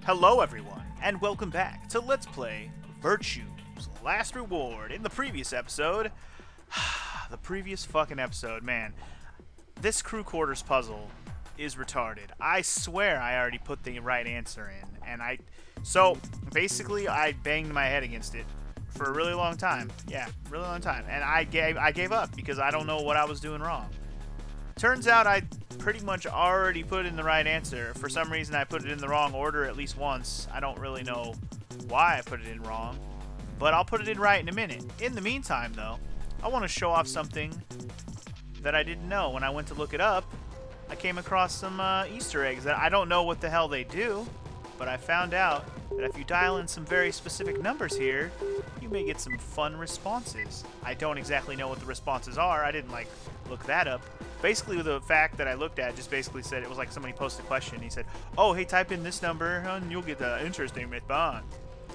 Hello everyone, and welcome back to Let's Play Virtue's Last Reward. In the previous episode, the previous fucking episode, man, this crew quarters puzzle is retarded. I swear I already put the right answer in, and so basically I banged my head against it for a really long time. Yeah, really long time, and I gave up because I don't know what I was doing wrong. Turns out I pretty much already put in the right answer. For some reason I put it in the wrong order at least once. I don't really know why I put it in wrong, but I'll put it in right in a minute. In the meantime though, I want to show off something that I didn't know. When I went to look it up, I came across some Easter eggs that I don't know what the hell they do, but I found out that if you dial in some very specific numbers here, you may get some fun responses. I don't exactly know what the responses are. I didn't look that up. Basically, the fact that I looked at just basically said, it was like somebody posted a question. He said, "Oh, hey, type in this number and you'll get the interesting response."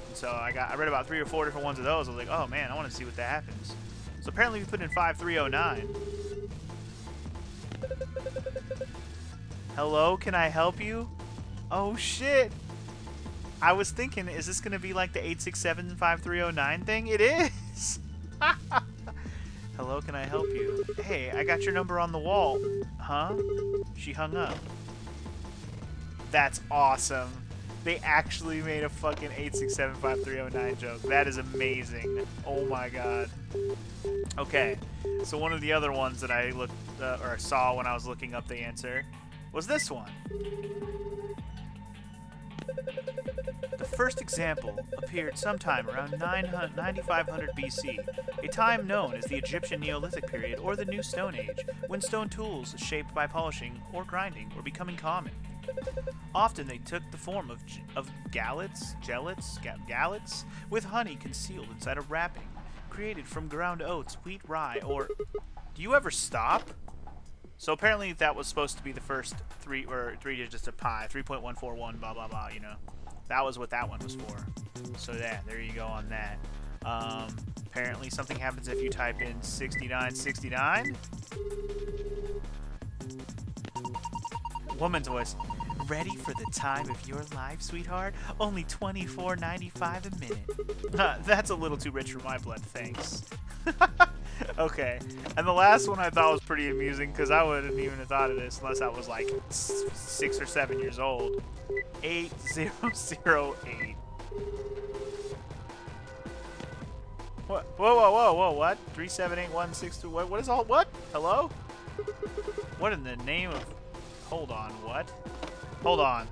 And so I read about 3 or 4 different ones of those. I was like, oh man, I want to see what that happens. So apparently we put in 5309. Hello, can I help you? Oh shit. I was thinking, is this going to be like the 867-5309 thing? It is! Hello, can I help you? Hey, I got your number on the wall. Huh? She hung up. That's awesome. They actually made a fucking 867-5309 joke. That is amazing. Oh my god. Okay, so one of the other ones that I looked or saw when I was looking up the answer was this one. The first example appeared sometime around 9500 BC, a time known as the Egyptian Neolithic period or the New Stone Age, when stone tools shaped by polishing or grinding were becoming common. Often they took the form of gallets with honey concealed inside a wrapping, created from ground oats, wheat, rye, or... Do you ever stop? So apparently that was supposed to be the first three digits of pi, 3.141, blah, blah, blah, you know. That was what that one was for. So yeah, there you go on that. Apparently something happens if you type in 6969. Woman's voice. Ready for the time of your life, sweetheart? Only $24.95 a minute. That's a little too rich for my blood, thanks. Okay, and the last one I thought was pretty amusing because I wouldn't even have thought of this unless I was like 6 or 7 years old. 8008. What? Whoa, what? 378162. What is all? What? Hello? What in the name of... Hold on, what? Hold on.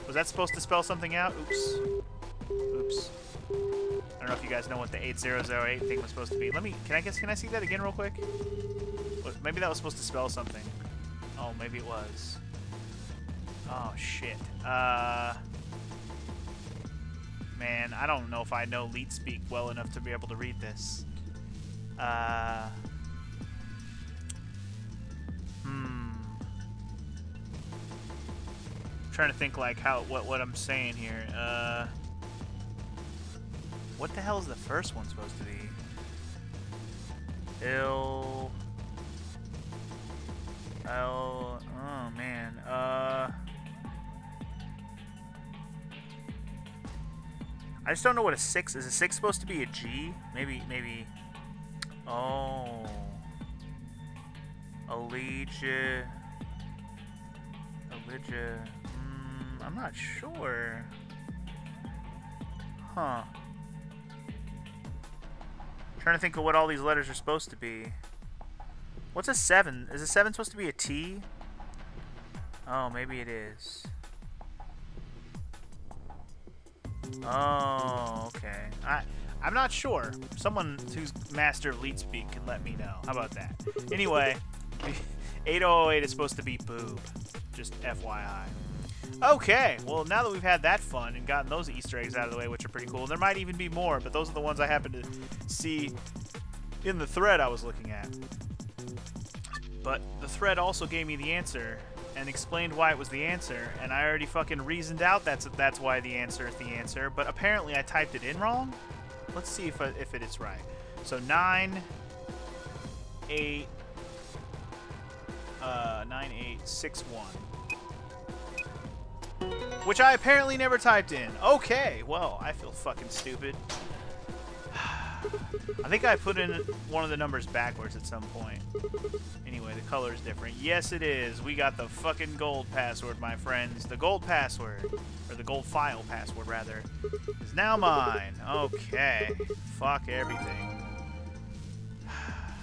Was that supposed to spell something out? Oops. Oops. I don't know if you guys know what the 8008 thing was supposed to be. Can I see that again real quick? Maybe that was supposed to spell something. Oh, maybe it was. Oh, shit. Man, I don't know if I know Leet Speak well enough to be able to read this. I'm trying to think like what I'm saying here. What the hell is the first one supposed to be? Oh man. I just don't know what a 6 is. A 6 supposed to be a G? Maybe. Oh. Allegia. I'm not sure. Huh. Trying to think of what all these letters are supposed to be. What's a 7? Is a 7 supposed to be a T? Oh, maybe it is. Oh, okay. I'm not sure. Someone who's master of Leet Speak can let me know. How about that? Anyway, 8008 is supposed to be boob. Just FYI. Okay, well now that we've had that fun and gotten those Easter eggs out of the way, which are pretty cool, there might even be more, but those are the ones I happened to see in the thread I was looking at. But the thread also gave me the answer and explained why it was the answer, and I already fucking reasoned out that's why the answer is the answer, but apparently I typed it in wrong. Let's see if it is right. So 9861. which I apparently never typed in. Okay, well, I feel fucking stupid. I think I put in one of the numbers backwards at some point. Anyway, the color is different. Yes, it is. We got the fucking gold password, my friends. The gold password, or the gold file password, rather, is now mine. Okay. Fuck everything.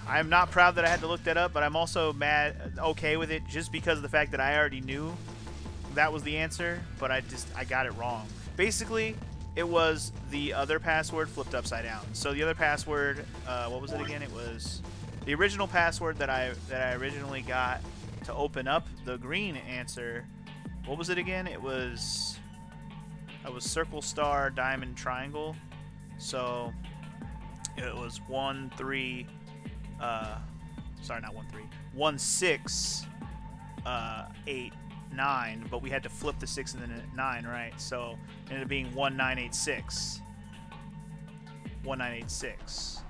I'm not proud that I had to look that up, but I'm also okay with it just because of the fact that I already knew that was the answer, but I got it wrong. Basically, it was the other password flipped upside down. So the other password, what was it again? It was the original password that I originally got to open up the green answer. What was it again? It was circle, star, diamond, triangle. So it was 1 3 sorry, not 1 3 1 6 8 9, but we had to flip the 6 and then 9, right? So it ended up being 1986. 1986.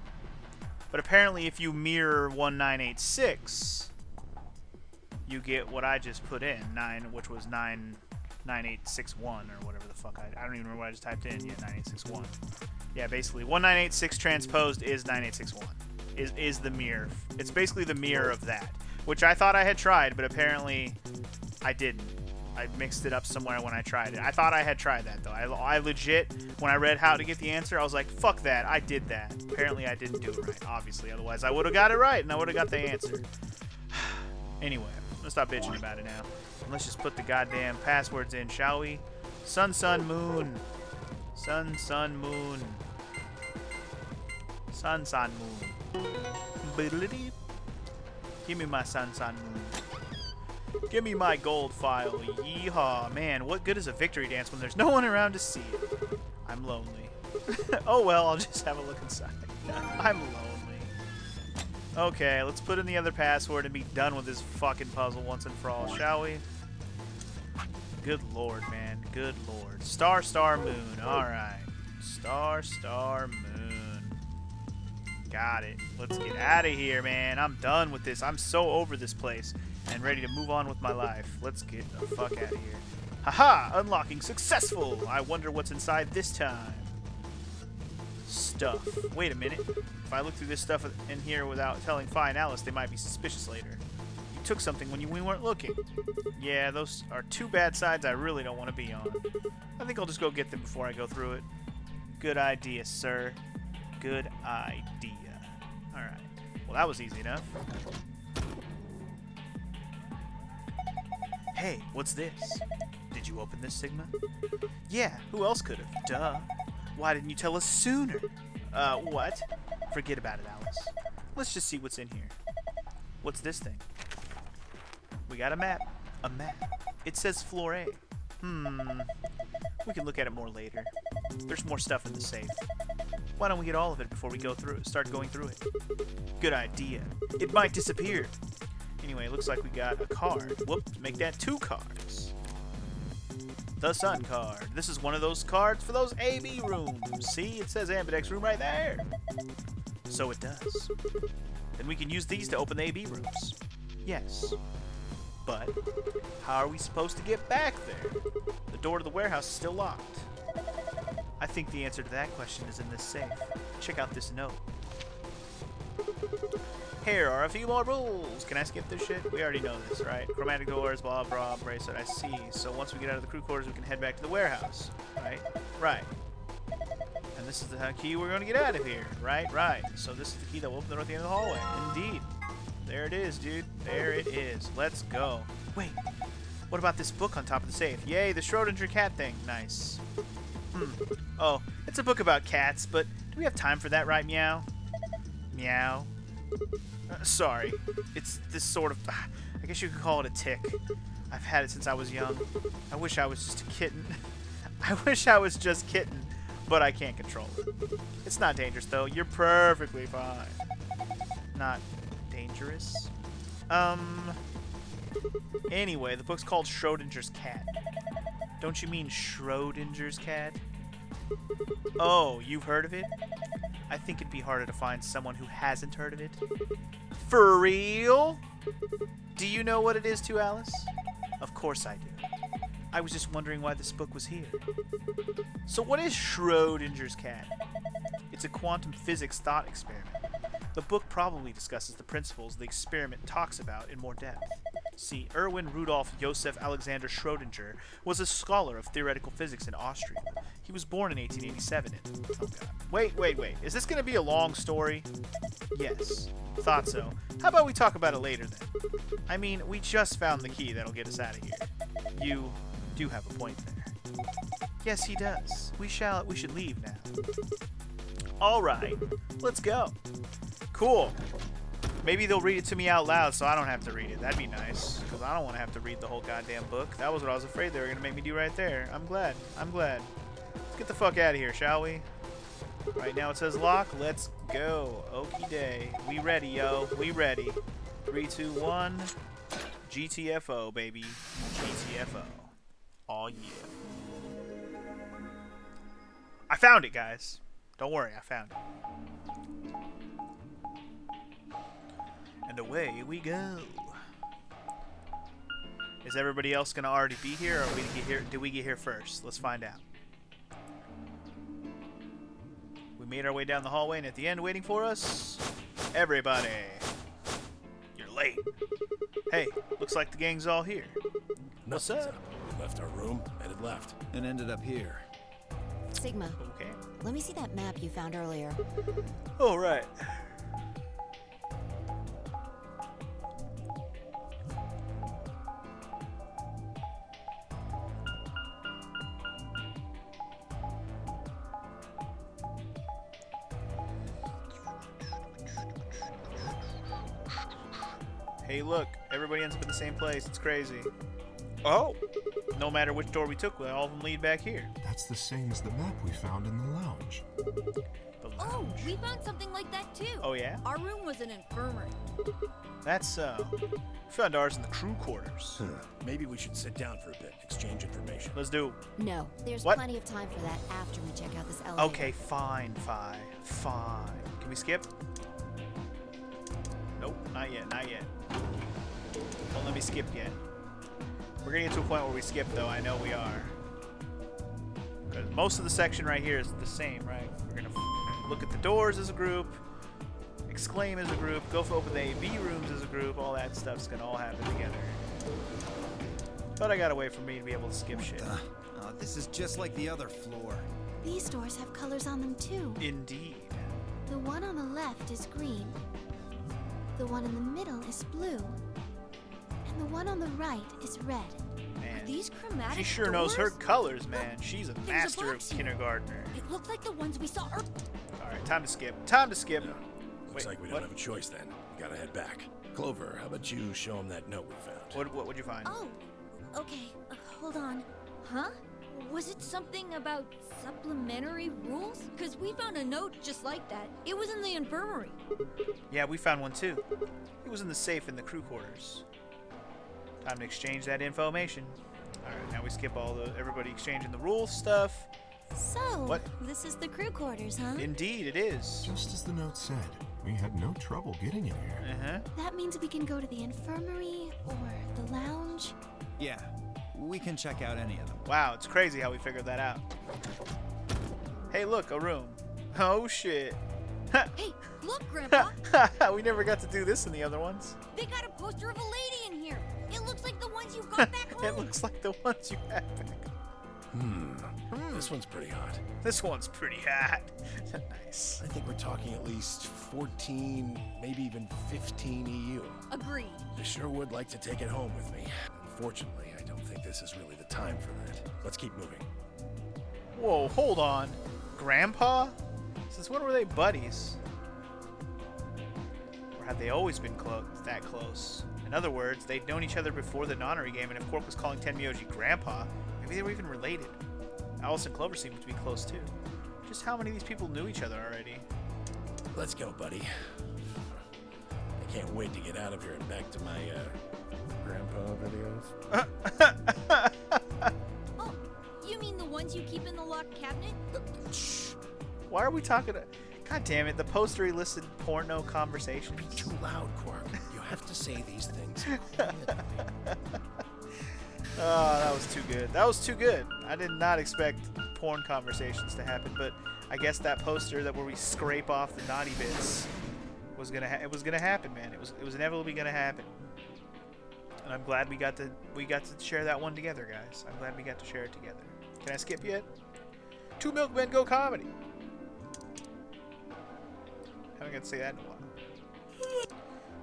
But apparently if you mirror 1986, you get what I just put in, 9, which was 99861 or whatever the fuck. I don't even remember what I just typed in. Yeah, 9861. Yeah, basically 1986 transposed is 9861. Is the mirror. It's basically the mirror of that, which I thought I had tried, but apparently I didn't. I mixed it up somewhere when I tried it. I thought I had tried that, though. I legit, when I read how to get the answer, I was like, fuck that. I did that. Apparently, I didn't do it right, obviously. Otherwise, I would have got it right, and I would have got the answer. Anyway, let's stop bitching about it now. And let's just put the goddamn passwords in, shall we? Sun, sun, moon. Sun, sun, moon. Sun, sun, moon. Biddly-dee. Give me my sun, sun, moon. Give me my gold file. Yeehaw. Man, what good is a victory dance when there's no one around to see it? I'm lonely. Oh well, I'll just have a look inside. I'm lonely. Okay, let's put in the other password and be done with this fucking puzzle once and for all, shall we? Good lord, man. Good lord. Star, star, moon. Alright. Star, star, moon. Got it. Let's get out of here, man. I'm done with this. I'm so over this place and ready to move on with my life. Let's get the fuck out of here. Haha! Unlocking successful! I wonder what's inside this time. Stuff. Wait a minute. If I look through this stuff in here without telling Fi and Alice, they might be suspicious later. You took something when we weren't looking. Yeah, those are two bad sides I really don't want to be on. I think I'll just go get them before I go through it. Good idea, sir. Good idea. Alright. Well, that was easy enough. Hey, what's this? Did you open this, Sigma? Yeah, who else could have? Duh. Why didn't you tell us sooner? What? Forget about it, Alice. Let's just see what's in here. What's this thing? We got a map. A map. It says floor A. We can look at it more later. There's more stuff in the safe. Why don't we get all of it before we start going through it? Good idea. It might disappear. Anyway, it looks like we got a card. Whoops, make that 2 cards. The Sun card. This is one of those cards for those AB rooms. See, it says Ambidex room right there. So it does. Then we can use these to open the AB rooms. Yes. But how are we supposed to get back there? The door to the warehouse is still locked. I think the answer to that question is in this safe. Check out this note. Here are a few more rules. Can I skip this shit? We already know this, right? Chromatic doors, blah, blah, bracelet, I see. So once we get out of the crew quarters, we can head back to the warehouse, right? Right. And this is the key we're going to get out of here, right? Right. So this is the key that will open the door at the end of the hallway. Indeed. There it is, dude. There it is. Let's go. Wait. What about this book on top of the safe? Yay, the Schrodinger cat thing. Nice. Oh, it's a book about cats, but do we have time for that, right, Meow? Meow. Sorry. It's this sort of... I guess you could call it a tick. I've had it since I was young. I wish I was just a kitten. I wish I was just kitten, but I can't control it. It's not dangerous, though. You're perfectly fine. Not dangerous? Anyway, the book's called Schrodinger's Cat. Don't you mean Schrodinger's cat? Oh, you've heard of it? I think it'd be harder to find someone who hasn't heard of it. For real? Do you know what it is too, Alice? Of course I do. I was just wondering why this book was here. So what is Schrodinger's cat? It's a quantum physics thought experiment. The book probably discusses the principles the experiment talks about in more depth. See, Erwin Rudolf Josef Alexander Schrödinger was a scholar of theoretical physics in Austria. He was born in 1887 in... Oh god. Wait. Is this going to be a long story? Yes. Thought so. How about we talk about it later then? I mean, we just found the key that'll get us out of here. You do have a point there. Yes, he does. We should leave now. Alright, let's go. Cool. Maybe they'll read it to me out loud so I don't have to read it. That'd be nice, because I don't want to have to read the whole goddamn book. That was what I was afraid they were going to make me do right there. I'm glad. Let's get the fuck out of here, shall we? Right now it says lock. Let's go. Okie day. We ready, yo. We ready. 3, 2, 1. GTFO, baby. GTFO. Aw, yeah. I found it, guys. Don't worry, I found it. And away we go. Is everybody else gonna already be here, or did we get here first? Let's find out. We made our way down the hallway, and at the end, waiting for us, everybody. You're late. Hey, looks like the gang's all here. What's up? We left our room, headed left, and ended up here. Sigma. Okay. Let me see that map you found earlier. Oh, right. Hey, look. Everybody ends up in the same place. It's crazy. Oh! No matter which door we took, all of them lead back here. That's the same as the map we found in the lounge. The Oh, lounge. we found something like that too. Oh, yeah? Our room was an infirmary. That's, we found ours in the crew quarters. Maybe we should sit down for a bit, exchange information. Let's do. No, there's What? plenty of time for that after we check out this elevator. Okay, fine. Can we skip? Nope, not yet. Don't let me skip yet. We're gonna get to a point where we skip, though. I know we are. Because most of the section right here is the same, right? We're gonna look at the doors as a group, exclaim as a group, go for open the AV rooms as a group. All that stuff's gonna all happen together. But I gotta wait for me to be able to skip shit. Oh, this is just like the other floor. These doors have colors on them too. Indeed. The one on the left is green. The one in the middle is blue. And the one on the right is red. Man, These chromatic she sure knows her doors? colors, man. She's a There's a master of box here. kindergartner. It looked like the ones we saw earlier. Alright, time to skip. Looks Wait, like we what? don't have a choice then. We gotta head back. Clover, how about you show him that note we found? What'd you find? Oh, okay. Hold on. Huh? Was it something about supplementary rules? Because we found a note just like that. It was in the infirmary. Yeah, we found one too. It was in the safe in the crew quarters. Time to exchange that information. Alright, now we skip everybody exchanging the rules stuff. So, What? this is the crew quarters, huh? Indeed, it is. Just as the note said, we had no trouble getting in here. Uh-huh. That means we can go to the infirmary or the lounge. Yeah, we can check out any of them. Wow, it's crazy how we figured that out. Hey, look, a room. Oh, shit. Hey, look, Grandpa. We never got to do this in the other ones. They got a poster of a lady in here. It looks like the ones you got back home. It looks like the ones you had back. This one's pretty hot. This one's pretty hot. Nice. I think we're talking at least 14, maybe even 15 EU. Agreed. I sure would like to take it home with me. Unfortunately, I don't think this is really the time for that. Let's keep moving. Whoa, hold on. Grandpa? Since when were they buddies? Or had they always been that close? In other words, they'd known each other before the nonary game, and if Quark was calling Tenmyoji Grandpa, maybe they were even related. Alice and Clover seemed to be close too. Just how many of these people knew each other already? Let's go, buddy. I can't wait to get out of here and back to my, grandpa videos. Oh, you mean the ones you keep in the locked cabinet? Shh. Why are we talking to... God damn it, the poster listed porno conversations. Too loud, Quark. You have to say these things quietly. Oh, that was too good. That was too good. I did not expect porn conversations to happen, but I guess that poster that where we scrape off the naughty bits was gonna it was gonna happen, man. It was inevitably gonna happen. And I'm glad we got to share that one together, guys. I'm glad we got to share it together. Can I skip yet? Two Milkmen Go Comedy. Haven't got to say that in a while.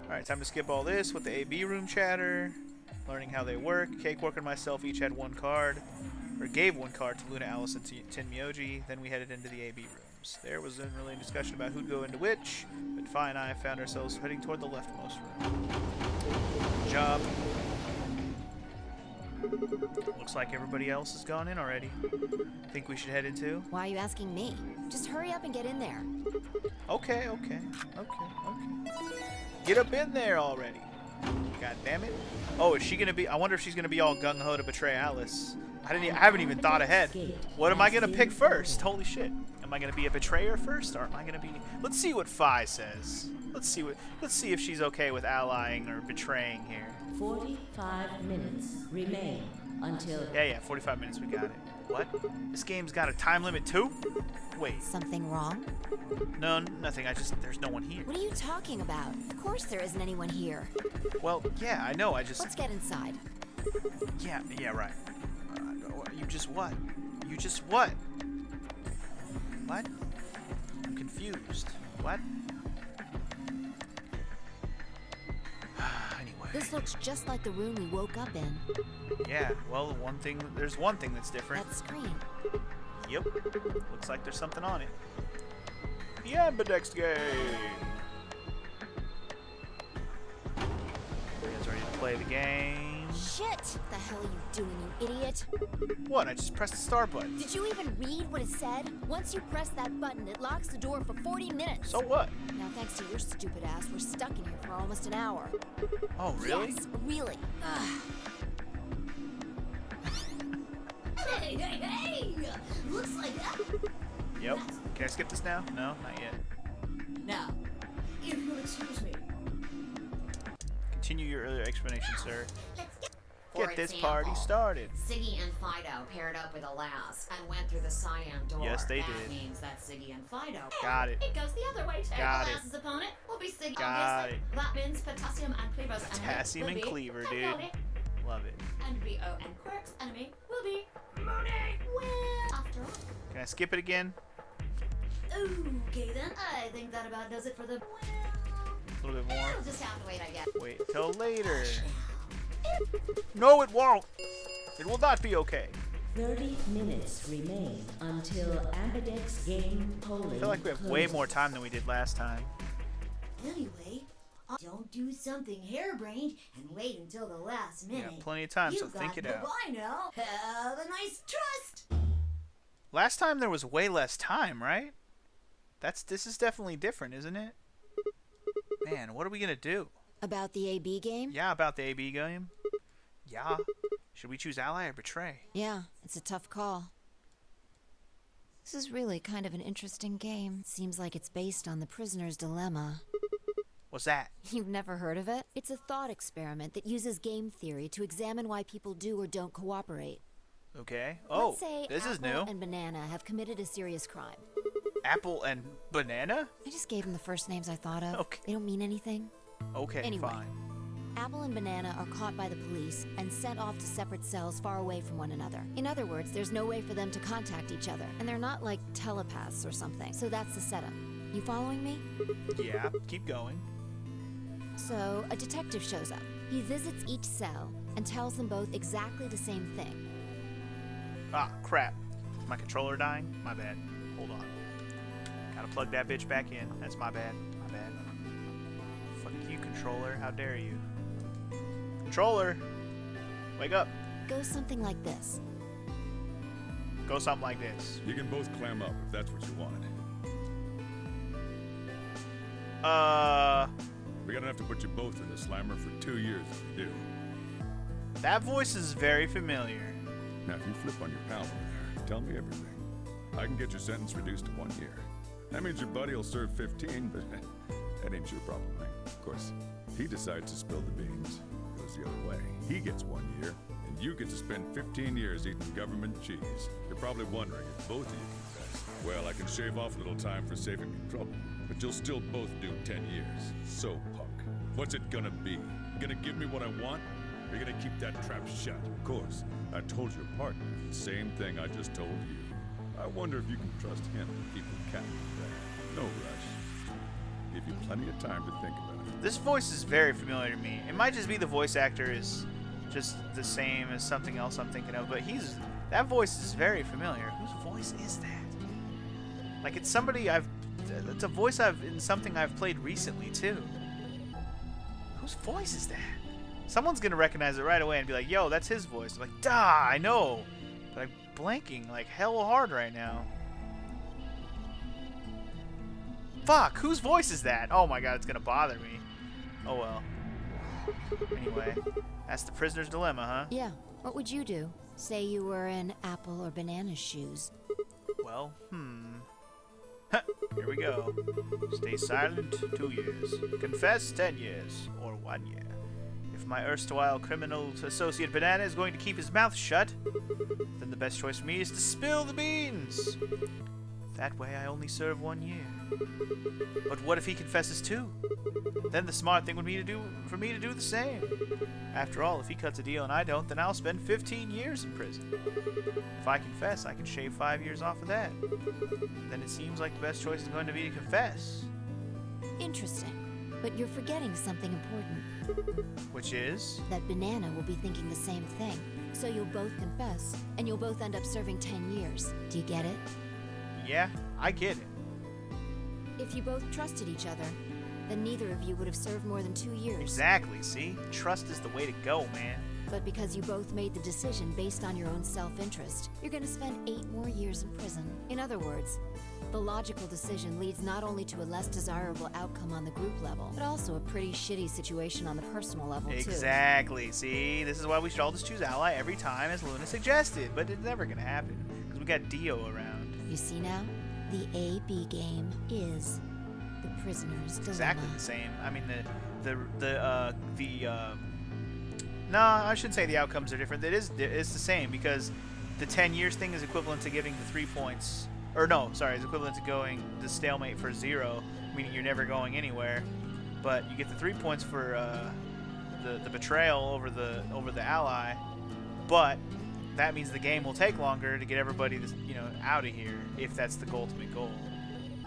Alright, time to skip all this with the AB room chatter. Learning how they work. Cakework and myself each had one card. Or gave one card to Luna, Alice, and Tin Myoji. Then we headed into the AB rooms. There wasn't really a discussion about who'd go into which, but Fi and I found ourselves heading toward the leftmost room. Good job. Looks like everybody else has gone in already. Think we should head into? Why are you asking me? Just hurry up and get in there. Okay. Get up in there already. God damn it. Oh, is she gonna be? I wonder if she's gonna be all gung ho to betray Alice. I haven't even thought ahead. What am I gonna pick first? Holy shit. Am I gonna be a betrayer first, or am I gonna be? Let's see what Fi says. Let's see if she's okay with allying or betraying here. 45 minutes remain until... Yeah, 45 minutes, we got it. What? This game's got a time limit too? Wait. Something wrong? No, nothing. There's no one here. What are you talking about? Of course there isn't anyone here. Well, yeah, I know. Let's get inside. Yeah, right. You just what? You just what? What? I'm confused. What? Anyway. This looks just like the room we woke up in. Yeah, well, there's one thing that's different. That screen. Yep. Looks like there's something on it. The Ambidex game! You guys ready to play the game? Shit! What the hell are you doing, you idiot? What? I just pressed the start button. Did you even read what it said? Once you press that button, it locks the door for 40 minutes. So what? Now, thanks to your stupid ass, we're stuck in here for almost an hour. Oh, really? Yes, really. Hey! Looks like that. Yep. Can I skip this now? No, not yet. Now, if you'll excuse me. Continue your earlier explanation, sir. For Get this example, party started. Siggy and Fido paired up with Alas and went through the cyan door. Yes, they that did. means that Siggy and Fido. Got it. It goes the other way too. Got it. Alas's opponent will be Siggy. Got obviously. That means Potassium and Cleaver's Potassium enemy and will Cleaver, be dude. Carboni, Love it. and BO and Quirk's enemy will be Mooney. Well, after all. Can I skip it again? Okay then, I think that about does it for the... A little bit more. We'll just have to wait, I guess. Wait till later. No, it won't. It will not be okay. 30 minutes remain until Ambidex game polling I feel like we have way more time than we did last time. Anyway, don't do something harebrained and wait until the last minute. Yeah, plenty of time, so You think it got out. the now. Have a nice trust. Last time there was way less time, right? This is definitely different, isn't it? Man, what are we gonna do? About the AB game? Yeah, about the AB game. Yeah. Should we choose ally or betray? Yeah, it's a tough call. This is really kind of an interesting game. Seems like it's based on the prisoner's dilemma. What's that? You've never heard of it? It's a thought experiment that uses game theory to examine why people do or don't cooperate. Okay. Oh, Let's say this is new. Apple and Banana have committed a serious crime. Apple and banana? I just gave them the first names I thought of. Okay. They don't mean anything. Okay, Anyway. fine. Apple and Banana are caught by the police and sent off to separate cells far away from one another. In other words, there's no way for them to contact each other, and they're not like telepaths or something. So that's the setup. You following me? Yeah, keep going. So, a detective shows up. He visits each cell and tells them both exactly the same thing. Ah, crap. Is my controller dying? My bad. Hold on. Gotta plug that bitch back in. That's my bad. My bad. Fuck you, controller. How dare you? Controller! Wake up. Goes something like this. Go something like this. You can both clam up if that's what you want. We're gonna have to put you both in the slammer for 2 years if you do. That voice is very familiar. Now, if you flip on your pal over there, tell me everything. I can get your sentence reduced to 1 year. That means your buddy will serve 15, but that ain't your problem, right? Of course, if he decides to spill the beans, it goes the other way. He gets 1 year, and and you get to spend 15 years eating government cheese. You're probably wondering if both of you confess. Well, I can shave off a little time for saving me trouble, but you'll still both do 10 years. So, punk, what's it gonna be? You gonna give me what I want? Or you gonna keep that trap shut? Of course, I told your partner the same thing I just told you. I wonder if you can trust him to keep the cat in bed. No rush. Give you plenty of time to think about it. This voice is very familiar to me. It might just be the voice actor is just the same as something else I'm thinking of, but that voice is very familiar. Whose voice is that? Like, it's somebody it's a voice in something I've played recently too. Whose voice is that? Someone's gonna recognize it right away and be like, yo, that's his voice. I'm like, duh, I know. But I'm blanking like hell hard right now. Fuck, whose voice is that? Oh my god, it's gonna bother me. Oh well. Anyway, that's the prisoner's dilemma, huh? Yeah. What would you do? Say you were in Apple or Banana's shoes. Well, here we go. Stay silent, 2 years. Confess, 10 years. Or 1 year. If my erstwhile criminal associate Banana is going to keep his mouth shut, then the best choice for me is to spill the beans. That way I only serve 1 year. But what if he confesses 2? Then the smart thing would be for me to do the same. After all, if he cuts a deal and I don't, then I'll spend 15 years in prison. If I confess, I can shave 5 years off of that. Then it seems like the best choice is going to be to confess. Interesting. But you're forgetting something important. Which is? That Banana will be thinking the same thing. So you'll both confess, and you'll both end up serving 10 years. Do you get it? Yeah, I get it. If you both trusted each other, then neither of you would have served more than 2 years. Exactly, see? Trust is the way to go, man. But because you both made the decision based on your own self-interest, you're gonna spend 8 more years in prison. In other words, the logical decision leads not only to a less desirable outcome on the group level, but also a pretty shitty situation on the personal level, too. Exactly, see? This is why we should all just choose Ally every time, as Luna suggested, but it's never gonna happen, because we got Dio around. You see now? The A-B game is the prisoner's dilemma. Exactly the same. I mean, no, I shouldn't say the outcomes are different. It's the same, because the 10 years thing is equivalent to getting the 3 points. Or no, sorry, it's equivalent to going the stalemate for 0, meaning you're never going anywhere. But you get the 3 points for the betrayal over the ally. But that means the game will take longer to get everybody, out of here, if that's the ultimate goal.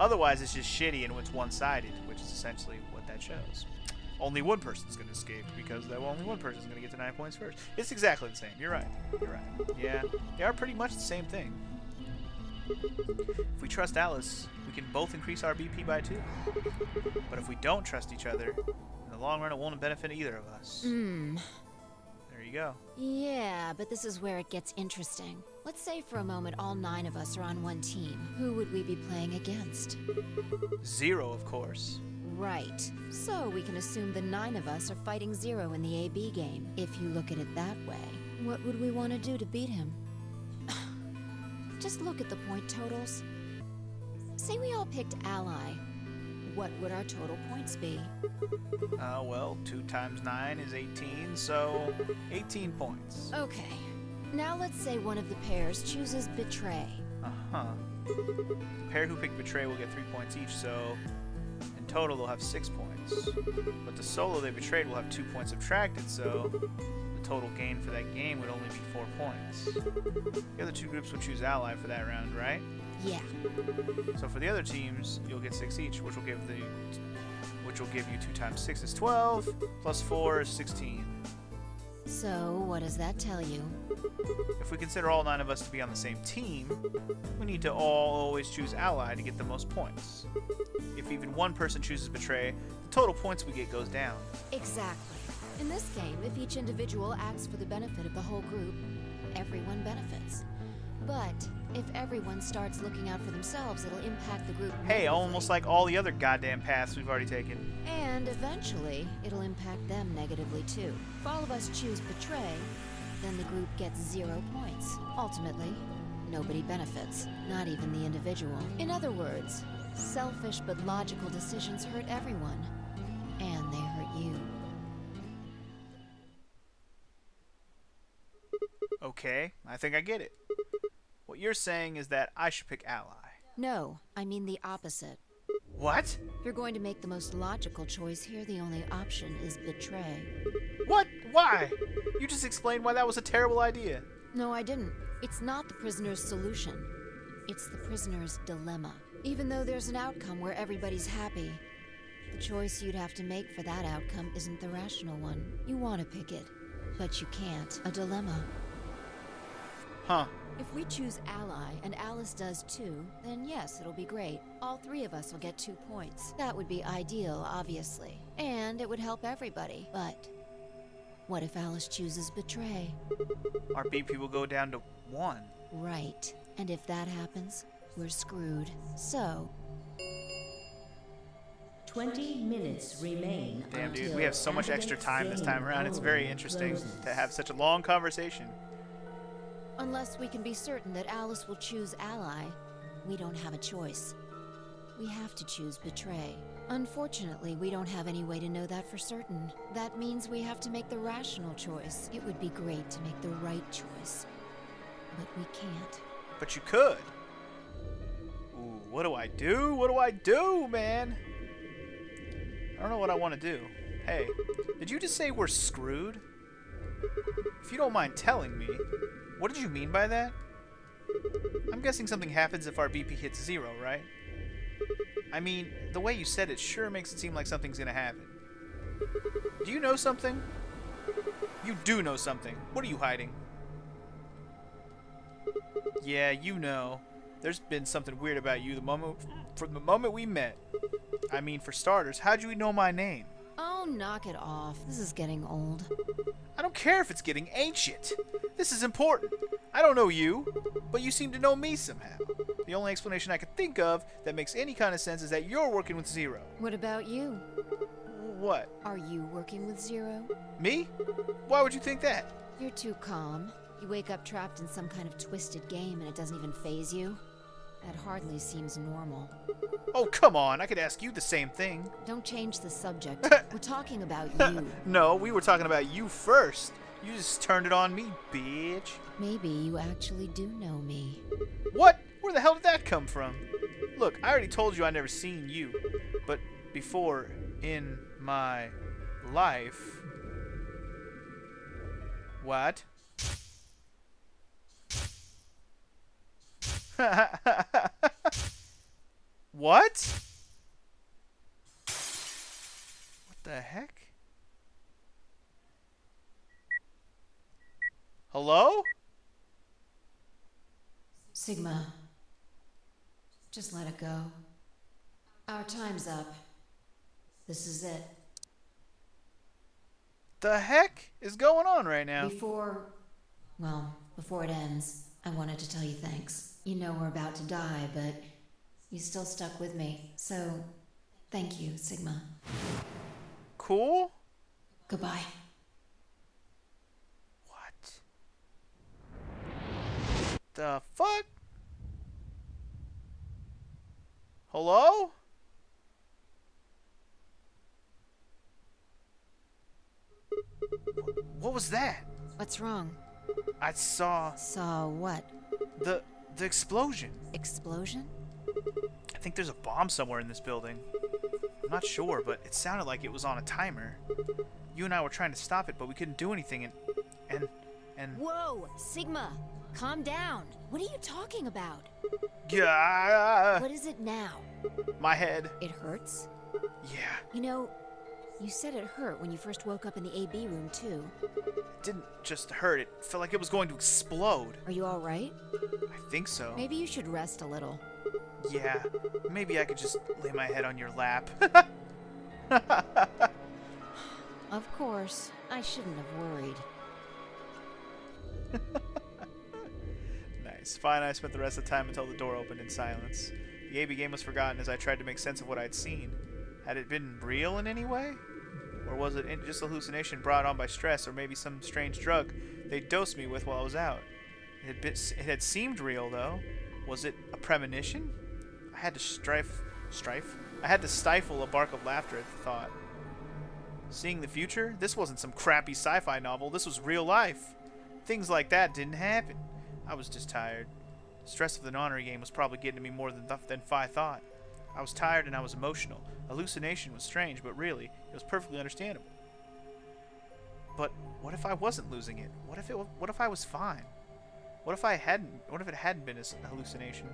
Otherwise, it's just shitty and it's one-sided, which is essentially what that shows. Only one person's going to escape, because only one person's going to get to 9 points first. It's exactly the same. You're right. You're right. Yeah, they are pretty much the same thing. If we trust Alice, we can both increase our BP by 2. But if we don't trust each other, in the long run, it won't benefit either of us. There you go. Yeah, but this is where it gets interesting. Let's say for a moment all 9 of us are on one team. Who would we be playing against? 0, of course. Right. So we can assume the 9 of us are fighting 0 in the AB game. If you look at it that way, what would we want to do to beat him? Just look at the point totals. Say we all picked Ally. What would our total points be? Well, 2 times 9 is 18, so 18 points. Okay. Now let's say one of the pairs chooses Betray. Uh-huh. The pair who picked Betray will get 3 points each, so in total they'll have 6 points. But the solo they betrayed will have 2 points subtracted, so the total gain for that game would only be 4 points. The other 2 groups will choose Ally for that round, right? Yeah. So for the other teams, you'll get 6 each, which will give you 2 times 6 is 12, plus 4 is 16. So, what does that tell you? If we consider all 9 of us to be on the same team, we need to all always choose Ally to get the most points. If even one person chooses Betray, the total points we get goes down. Exactly. In this game, if each individual acts for the benefit of the whole group, everyone benefits. But if everyone starts looking out for themselves, it'll impact the group negatively. Hey, almost like all the other goddamn paths we've already taken. And eventually, it'll impact them negatively too. If all of us choose Betray, then the group gets 0 points. Ultimately, nobody benefits, not even the individual. In other words, selfish but logical decisions hurt everyone, and they hurt you. Okay, I think I get it. What you're saying is that I should pick Ally. No, I mean the opposite. What? If you're going to make the most logical choice here, the only option is betray. What? Why? You just explained why that was a terrible idea. No, I didn't. It's not the prisoner's solution. It's the prisoner's dilemma. Even though there's an outcome where everybody's happy, the choice you'd have to make for that outcome isn't the rational one. You want to pick it, but you can't. A dilemma. Huh. If we choose Ally, and Alice does too, then yes, it'll be great. All three of us will get 2 points. That would be ideal, obviously. And it would help everybody. But what if Alice chooses betray? Our BP will go down to 1. Right. And if that happens, we're screwed. So... 20 minutes remain. Damn, dude, until we have so much extra Ambidex's time this game time around. It's very polling interesting closes. to have such a long conversation. unless we can be certain that Alice will choose Ally, we don't have a choice. We have to choose Betray. Unfortunately, we don't have any way to know that for certain. That means we have to make the rational choice. It would be great to make the right choice, but we can't. But you could. Ooh, what do I do? What do I do, man? I don't know what I want to do. Hey, did you just say we're screwed? If you don't mind telling me, what did you mean by that? I'm guessing something happens if our BP hits 0, right? I mean, the way you said it sure makes it seem like something's gonna happen. Do you know something? You do know something. What are you hiding? Yeah, you know. There's been something weird about you from the moment we met. I mean, for starters, how'd you know my name? Oh, knock it off. This is getting old. I don't care if it's getting ancient. This is important. I don't know you, but you seem to know me somehow. The only explanation I could think of that makes any kind of sense is that you're working with Zero. What about you? What? Are you working with Zero? Me? Why would you think that? You're too calm. You wake up trapped in some kind of twisted game and it doesn't even faze you. That hardly seems normal. Oh, come on. I could ask you the same thing. Don't change the subject. We're talking about you. No, we were talking about you first. You just turned it on me, bitch. Maybe you actually do know me. What? Where the hell did that come from? Look, I already told you I never seen you, but before in my life. What? What? What the heck? Hello? Sigma. Just let it go. Our time's up. This is it. The heck is going on right now? Before it ends, I wanted to tell you thanks. You know we're about to die, but you still stuck with me. So, thank you, Sigma. Cool? Goodbye. What? The fuck? Hello? What was that? What's wrong? I saw Saw what? the explosion. Explosion? I think there's a bomb somewhere in this building. I'm not sure, but it sounded like it was on a timer. You and I were trying to stop it, but we couldn't do anything, and Whoa! Sigma! Calm down! What are you talking about? yeah, What is it now? my head. It hurts? Yeah, You know, you said it hurt when you first woke up in the AB room, too. it didn't just hurt. It felt like it was going to explode. Are you alright? I think so. Maybe you should rest a little. Yeah, maybe I could just lay my head on your lap. Of course. I shouldn't have worried. Nice. Fine, I spent the rest of the time until the door opened in silence. The AB game was forgotten as I tried to make sense of what I'd seen. Had it been real in any way? Or was it just a hallucination brought on by stress, or maybe some strange drug they dosed me with while I was out? It had seemed real, though. Was it a premonition? I had to I had to stifle a bark of laughter at the thought. Seeing the future? This wasn't some crappy sci-fi novel. This was real life. things like that didn't happen. I was just tired. The stress of the nonary game was probably getting to me more than I thought. I was tired and I was emotional. Hallucination was strange, but really, it was perfectly understandable. But what if I wasn't losing it? What if I was fine? What if it hadn't been a hallucination?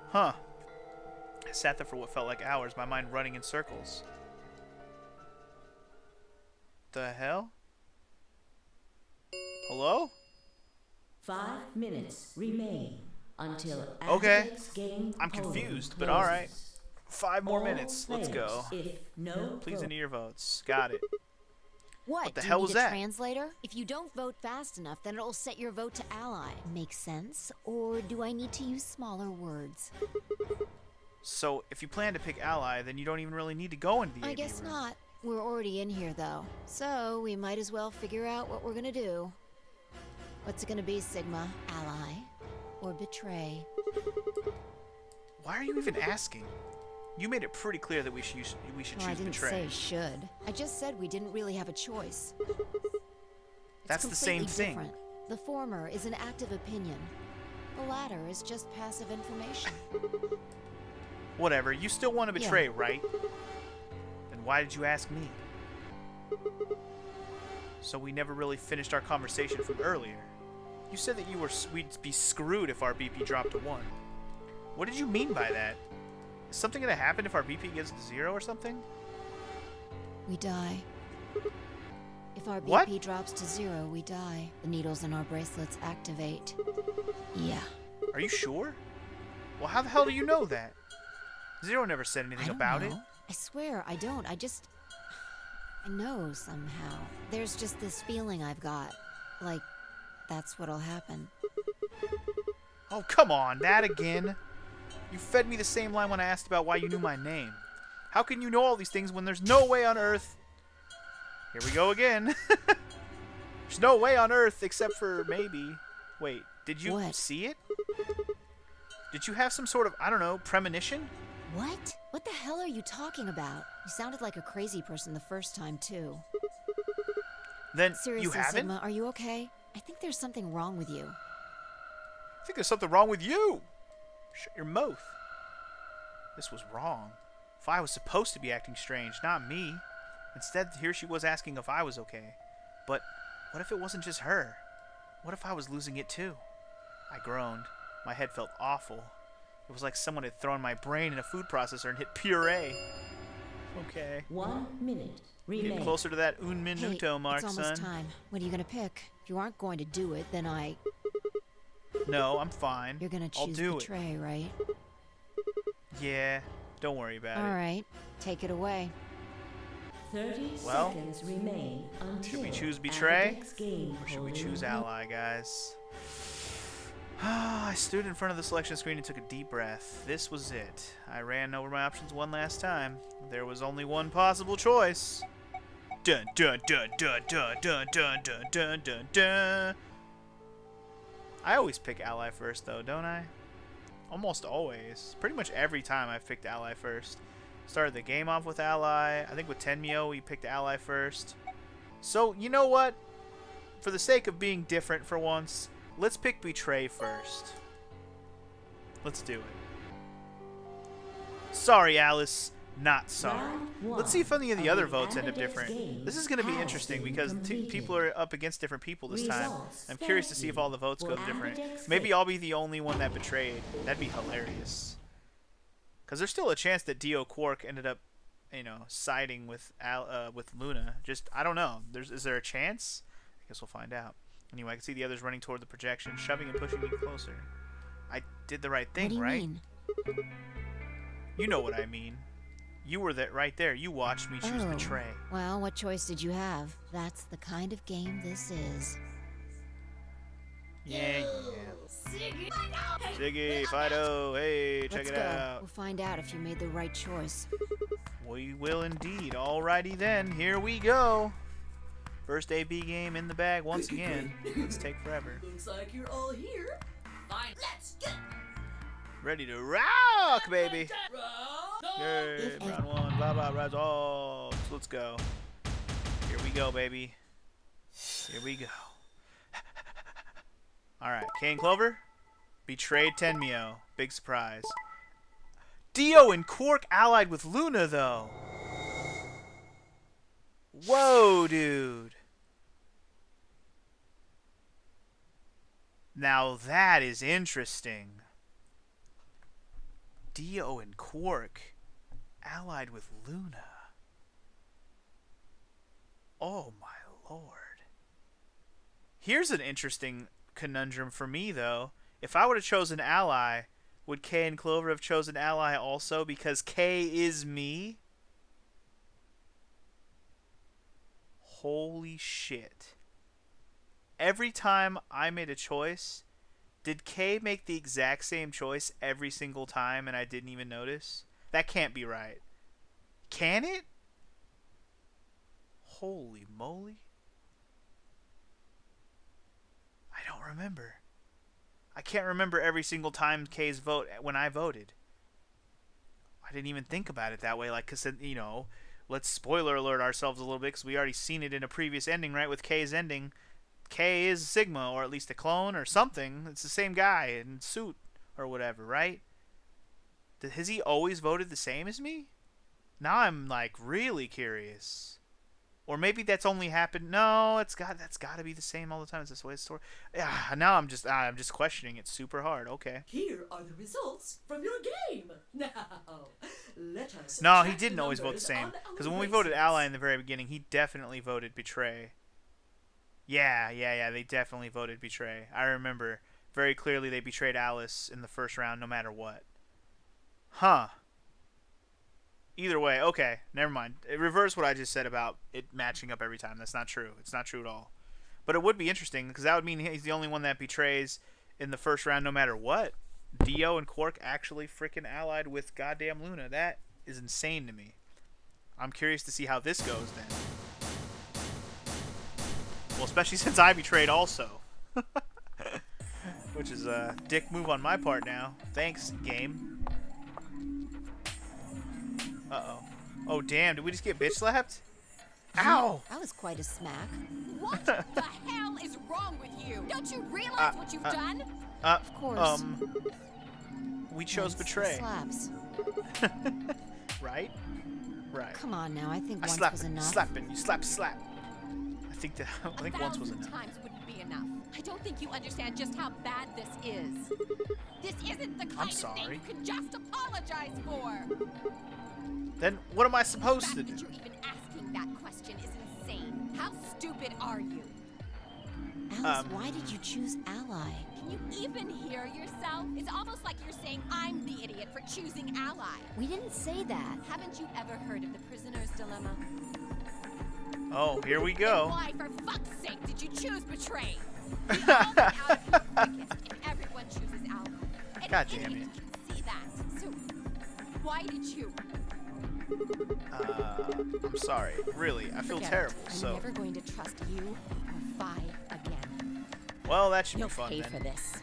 Huh. I sat there for what felt like hours, my mind running in circles. The hell? Hello? 5 minutes remain until Okay. Ambidex game I'm polling confused, but closes. alright. 5 more All minutes. Let's go. players, if no Please vote- enter your votes. Got it. What the do hell you was need that? a translator? If you don't vote fast enough, then it'll set your vote to ally. Makes sense? Or do I need to use smaller words? So, if you plan to pick ally, then you don't even really need to go into the I AV guess room. not. We're already in here, though. So, we might as well figure out what we're gonna do. What's it gonna be, Sigma? Ally? Or betray? Why are you even asking? You made it pretty clear that we should Well, I choose didn't betray. say should. I just said we didn't really have a choice. That's the same completely thing. different. The former is an active opinion. The latter is just passive information. Whatever. You still want to Yeah. betray, right? Then why did you ask me? So we never really finished our conversation from earlier. You said that we'd be screwed if our BP dropped to 1. What did you mean by that? Is something gonna happen if our BP gets to 0 or something? We die. If our BP What? drops to 0, we die. The needles in our bracelets activate. Yeah. Are you sure? Well, how the hell do you know that? Zero never said anything I don't about know. it. I swear, I don't. I know somehow. There's just this feeling I've got. Like, that's what'll happen. Oh, come on, that again? You fed me the same line when I asked about why you knew my name. How can you know all these things when there's no way on Earth? Here we go again. There's no way on Earth except for maybe. Wait, did you What? see it? Did you have some sort of, I don't know, premonition? What? What the hell are you talking about? You sounded like a crazy person the first time, too. Then Seriously, you haven't? Sigma, are you okay? I think there's something wrong with you. I think there's something wrong with you. Shut your mouth. This was wrong. Vi was supposed to be acting strange, not me. Instead, here she was asking if I was okay. But what if it wasn't just her? What if I was losing it too? I groaned. My head felt awful. It was like someone had thrown my brain in a food processor and hit puree. Okay. 1 minute Getting remain. closer to that un minuto mark, it's almost son. time. What are you gonna pick? If you aren't going to do it, then No, I'm fine. You're gonna I'll choose do it. betray, right? Yeah, don't worry about All it. right, take it away. 30 Well, seconds remain until Should we choose betray? Ambidex game Or should we polling choose ally, guys? I stood in front of the selection screen and took a deep breath. This was it. I ran over my options one last time. There was only one possible choice. Dun dun dun dun dun dun dun dun dun dun dun. I always pick ally first though, don't I? Almost always. Pretty much every time I've picked ally first. Started the game off with ally. I think with Tenmyo we picked ally first. So, you know what? For the sake of being different for once, let's pick betray first. Let's do it. Sorry, Alice. Not sorry. Round Let's see if any of the one other of votes end up Ambidex different. game This is going to be has interesting been because completed. people are up against different people this time. Results I'm curious to see if all the votes go for different. Ambidex Maybe game. I'll be the only one that betrayed. That'd be hilarious. Because there's still a chance that Dio Quark ended up, you know, siding with Luna. Just, I don't know. Is there a chance? I guess we'll find out. Anyway, I can see the others running toward the projection, shoving and pushing me closer. I did the right thing, what do you right? mean? You know what I mean. You were right there. You watched me choose betray. Well, what choice did you have? That's the kind of game this is. Yeah, yeah. Ziggy, Fido, hey, check Let's it go. out. We'll find out if you made the right choice. We will indeed. Alrighty then, here we go. First AB game in the bag once again. Let's take forever. Looks like you're all here. Fine, let's get Ready to rock, baby. round. Yay, round one, blah blah, rise all. Let's go. Here we go, baby. Here we go. Alright, Kay and Clover betrayed Tenmyo. Big surprise. Dio and Quark allied with Luna, though. Whoa, dude. Now that is interesting. Dio and Quark allied with Luna. Oh my lord. Here's an interesting conundrum for me, though. If I would have chosen ally, would Kay and Clover have chosen ally also because Kay is me? Holy shit. Every time I made a choice, did Kay make the exact same choice every single time and I didn't even notice? That can't be right. Can it? Holy moly. I don't remember. I can't remember every single time Kay's vote when I voted. I didn't even think about it that way. Like, because, you know, let's spoiler alert ourselves a little bit because we already seen it in a previous ending, right? With Kay's ending. Kay is Sigma, or at least a clone or something. It's the same guy in suit or whatever, right? Has he always voted the same as me? Now I'm, like, really curious. Or maybe that's only happened. No, that's got to be the same all the time. It's this way it's stored. Yeah, now I'm just questioning it super hard. Okay. Here are the results from your game. Now, let us. No, he didn't always vote the same. Because when we voted ally in the very beginning, he definitely voted betray. Yeah. They definitely voted betray. I remember very clearly they betrayed Alice in the first round, no matter what. Huh. Either way, okay, never mind. Reverse what I just said about it matching up every time. That's not true. It's not true at all. But it would be interesting, because that would mean he's the only one that betrays in the first round no matter what. Dio and Quark actually freaking allied with goddamn Luna. That is insane to me. I'm curious to see how this goes then. Well, especially since I betrayed also. Which is a dick move on my part now. Thanks, game. Uh-oh. Oh, damn. Did we just get bitch slapped? Ow! That was quite a smack. What the hell is wrong with you? Don't you realize what you've done? Of course. We chose betray. Slaps. Right? Right. Come on now. I think once slap, was enough. Slapping. You slap. I think once was enough. Times wouldn't be enough. I don't think you understand just how bad this is. This isn't the kind of thing you can just apologize for. Then what am I supposed to do? The fact that you're even asking that question is insane. How stupid are you? Alice, why did you choose ally? Can you even hear yourself? It's almost like you're saying I'm the idiot for choosing ally. We didn't say that. Haven't you ever heard of the prisoner's dilemma? Oh, here we go. Then why, for fuck's sake, did you choose betray? We all get out of here quickest if everyone chooses ally. And God damn it. Can see that. So, why did you? I'm sorry. Really, I feel Forget terrible. it. So. I'm never going to trust you or Vi again. Well, that should You'll be fun pay then. for this.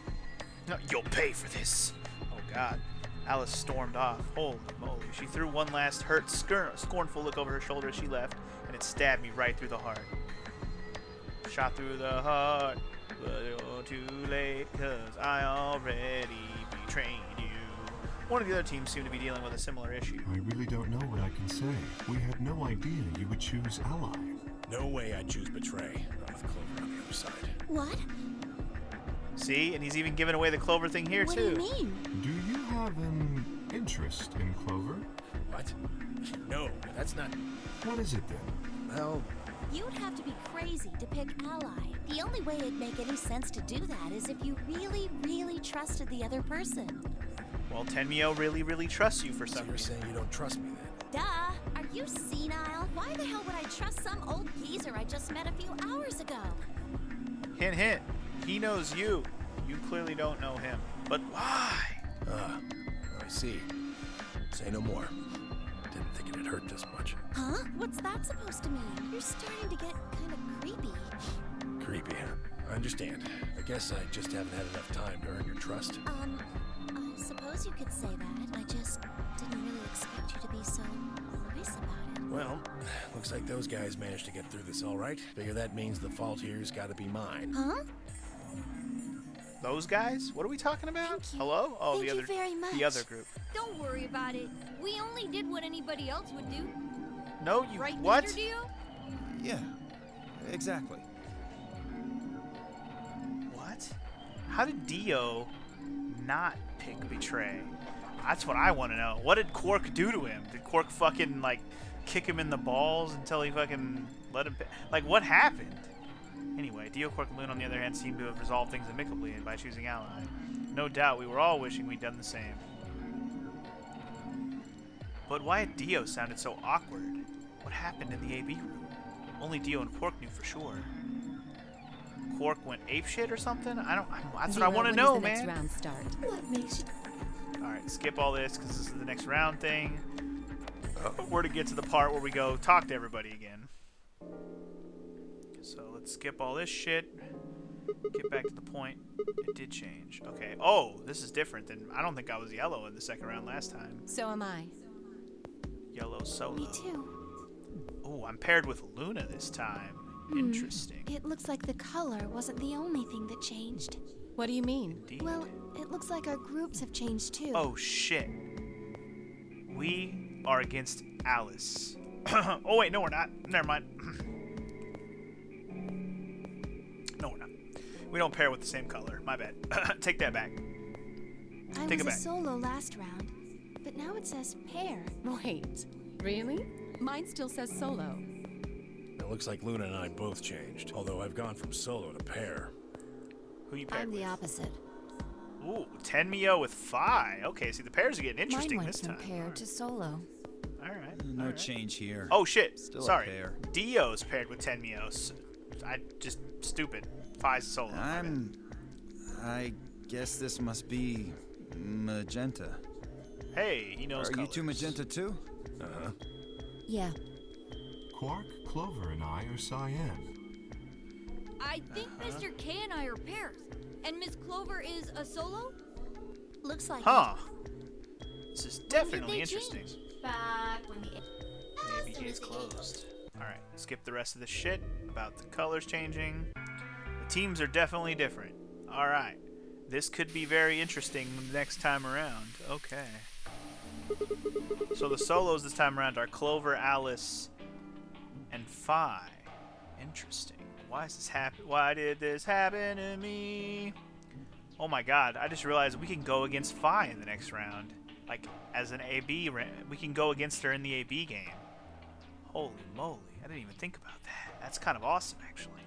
No, you'll pay for this. Oh God. Alice stormed off. Holy moly. She threw one last hurt, scornful look over her shoulder as she left, and it stabbed me right through the heart. Shot through the heart, but you're too late, cause I already betrayed you. One of the other teams seemed to be dealing with a similar issue. I really don't know what I can say. We had no idea you would choose ally. No way I'd choose betray. Not with Clover on the other side. What? See? And he's even giving away the Clover thing here, What too. do you mean? Do you have an interest in Clover? What? No, that's not... What is it then? Well... You'd have to be crazy to pick ally. The only way it'd make any sense to do that is if you really, really trusted the other person. Well, Tenmyo really trusts you for some So you're reason. saying you don't trust me then? Duh! Are you senile? Why the hell would I trust some old geezer I just met a few hours ago? Hint, hint. He knows you. You clearly don't know him. But why? I see. Say no more. Didn't think it'd hurt this much. Huh? What's that supposed to mean? You're starting to get kind of creepy. Creepy, huh? I understand. I guess I just haven't had enough time to earn your trust. I suppose you could say that. I just didn't really expect you to be so nice about it. Well, looks like those guys managed to get through this all right. Figure that means the fault here's gotta be mine. Huh? Those guys? What are we talking about? Thank you. Hello? Oh, Thank the you other very much. the other group. Don't worry about it. We only did what anybody else would do. No, you Right, what? Mr. Dio? Yeah, exactly. What? How did Dio not pick Betray? That's what I want to know. What did Quark do to him? Did Quark fucking, like, kick him in the balls until he fucking let him pick? Like, what happened? Anyway, Dio, Quark, and Loon, on the other hand, seem to have resolved things amicably by choosing Ally. No doubt we were all wishing we'd done the same. But why had Dio sounded so awkward? What happened in the AB room? Only Dio and Quark knew for sure. Quark went apeshit or something? That's what I want to know, man. Next round start. What makes you... Alright, skip all this because this is the next round thing. We're to get to the part where we go talk to everybody again. So let's skip all this shit. Get back to the point. It did change. Okay. Oh, this is different than... I don't think I was yellow in the second round last time. So am I. Yellow solo. Me too. Oh, I'm paired with Luna this time. Interesting. It looks like the color wasn't the only thing that changed. What do you mean? Indeed. Well, it looks like our groups have changed too. Oh, shit. We are against Alice. Oh, wait, no, we're not. Never mind. No, we're not. We don't pair with the same color. My bad. Take that back. I Take it was a back. solo last round, but now it says pair. Wait, really? Mine still says solo. It looks like Luna and I both changed, although I've gone from solo to pair. Who you paired I'm the with? opposite. Ooh, Tenmyo with Phi. Okay, see, the pairs are getting interesting Mine this went time. from pair to solo. Alright. No alright. change here. Oh, shit. Still a Sorry. pair. Dio's paired with Tenmyo. I just stupid. Phi's solo. my bad. I guess this must be magenta. Hey, he knows Are you colors. two magenta too? Uh-huh. Yeah. Quark, Clover, and I are cyan. I think Mr. K and I are pairs. And Miss Clover is a solo? Looks like Huh. This is did definitely they interesting. change? Back when the... Maybe it's closed. Alright, skip the rest of the shit about the colors changing. The teams are definitely different. Alright. This could be very interesting next time around. Okay. So the solos this time around are Clover, Alice, and Phi. Interesting. Why is this happen? Why did this happen to me? Oh my god, I just realized we can go against Phi in the next round. Like, as an AB, we can go against her in the AB game. Holy moly, I didn't even think about that. That's kind of awesome, actually.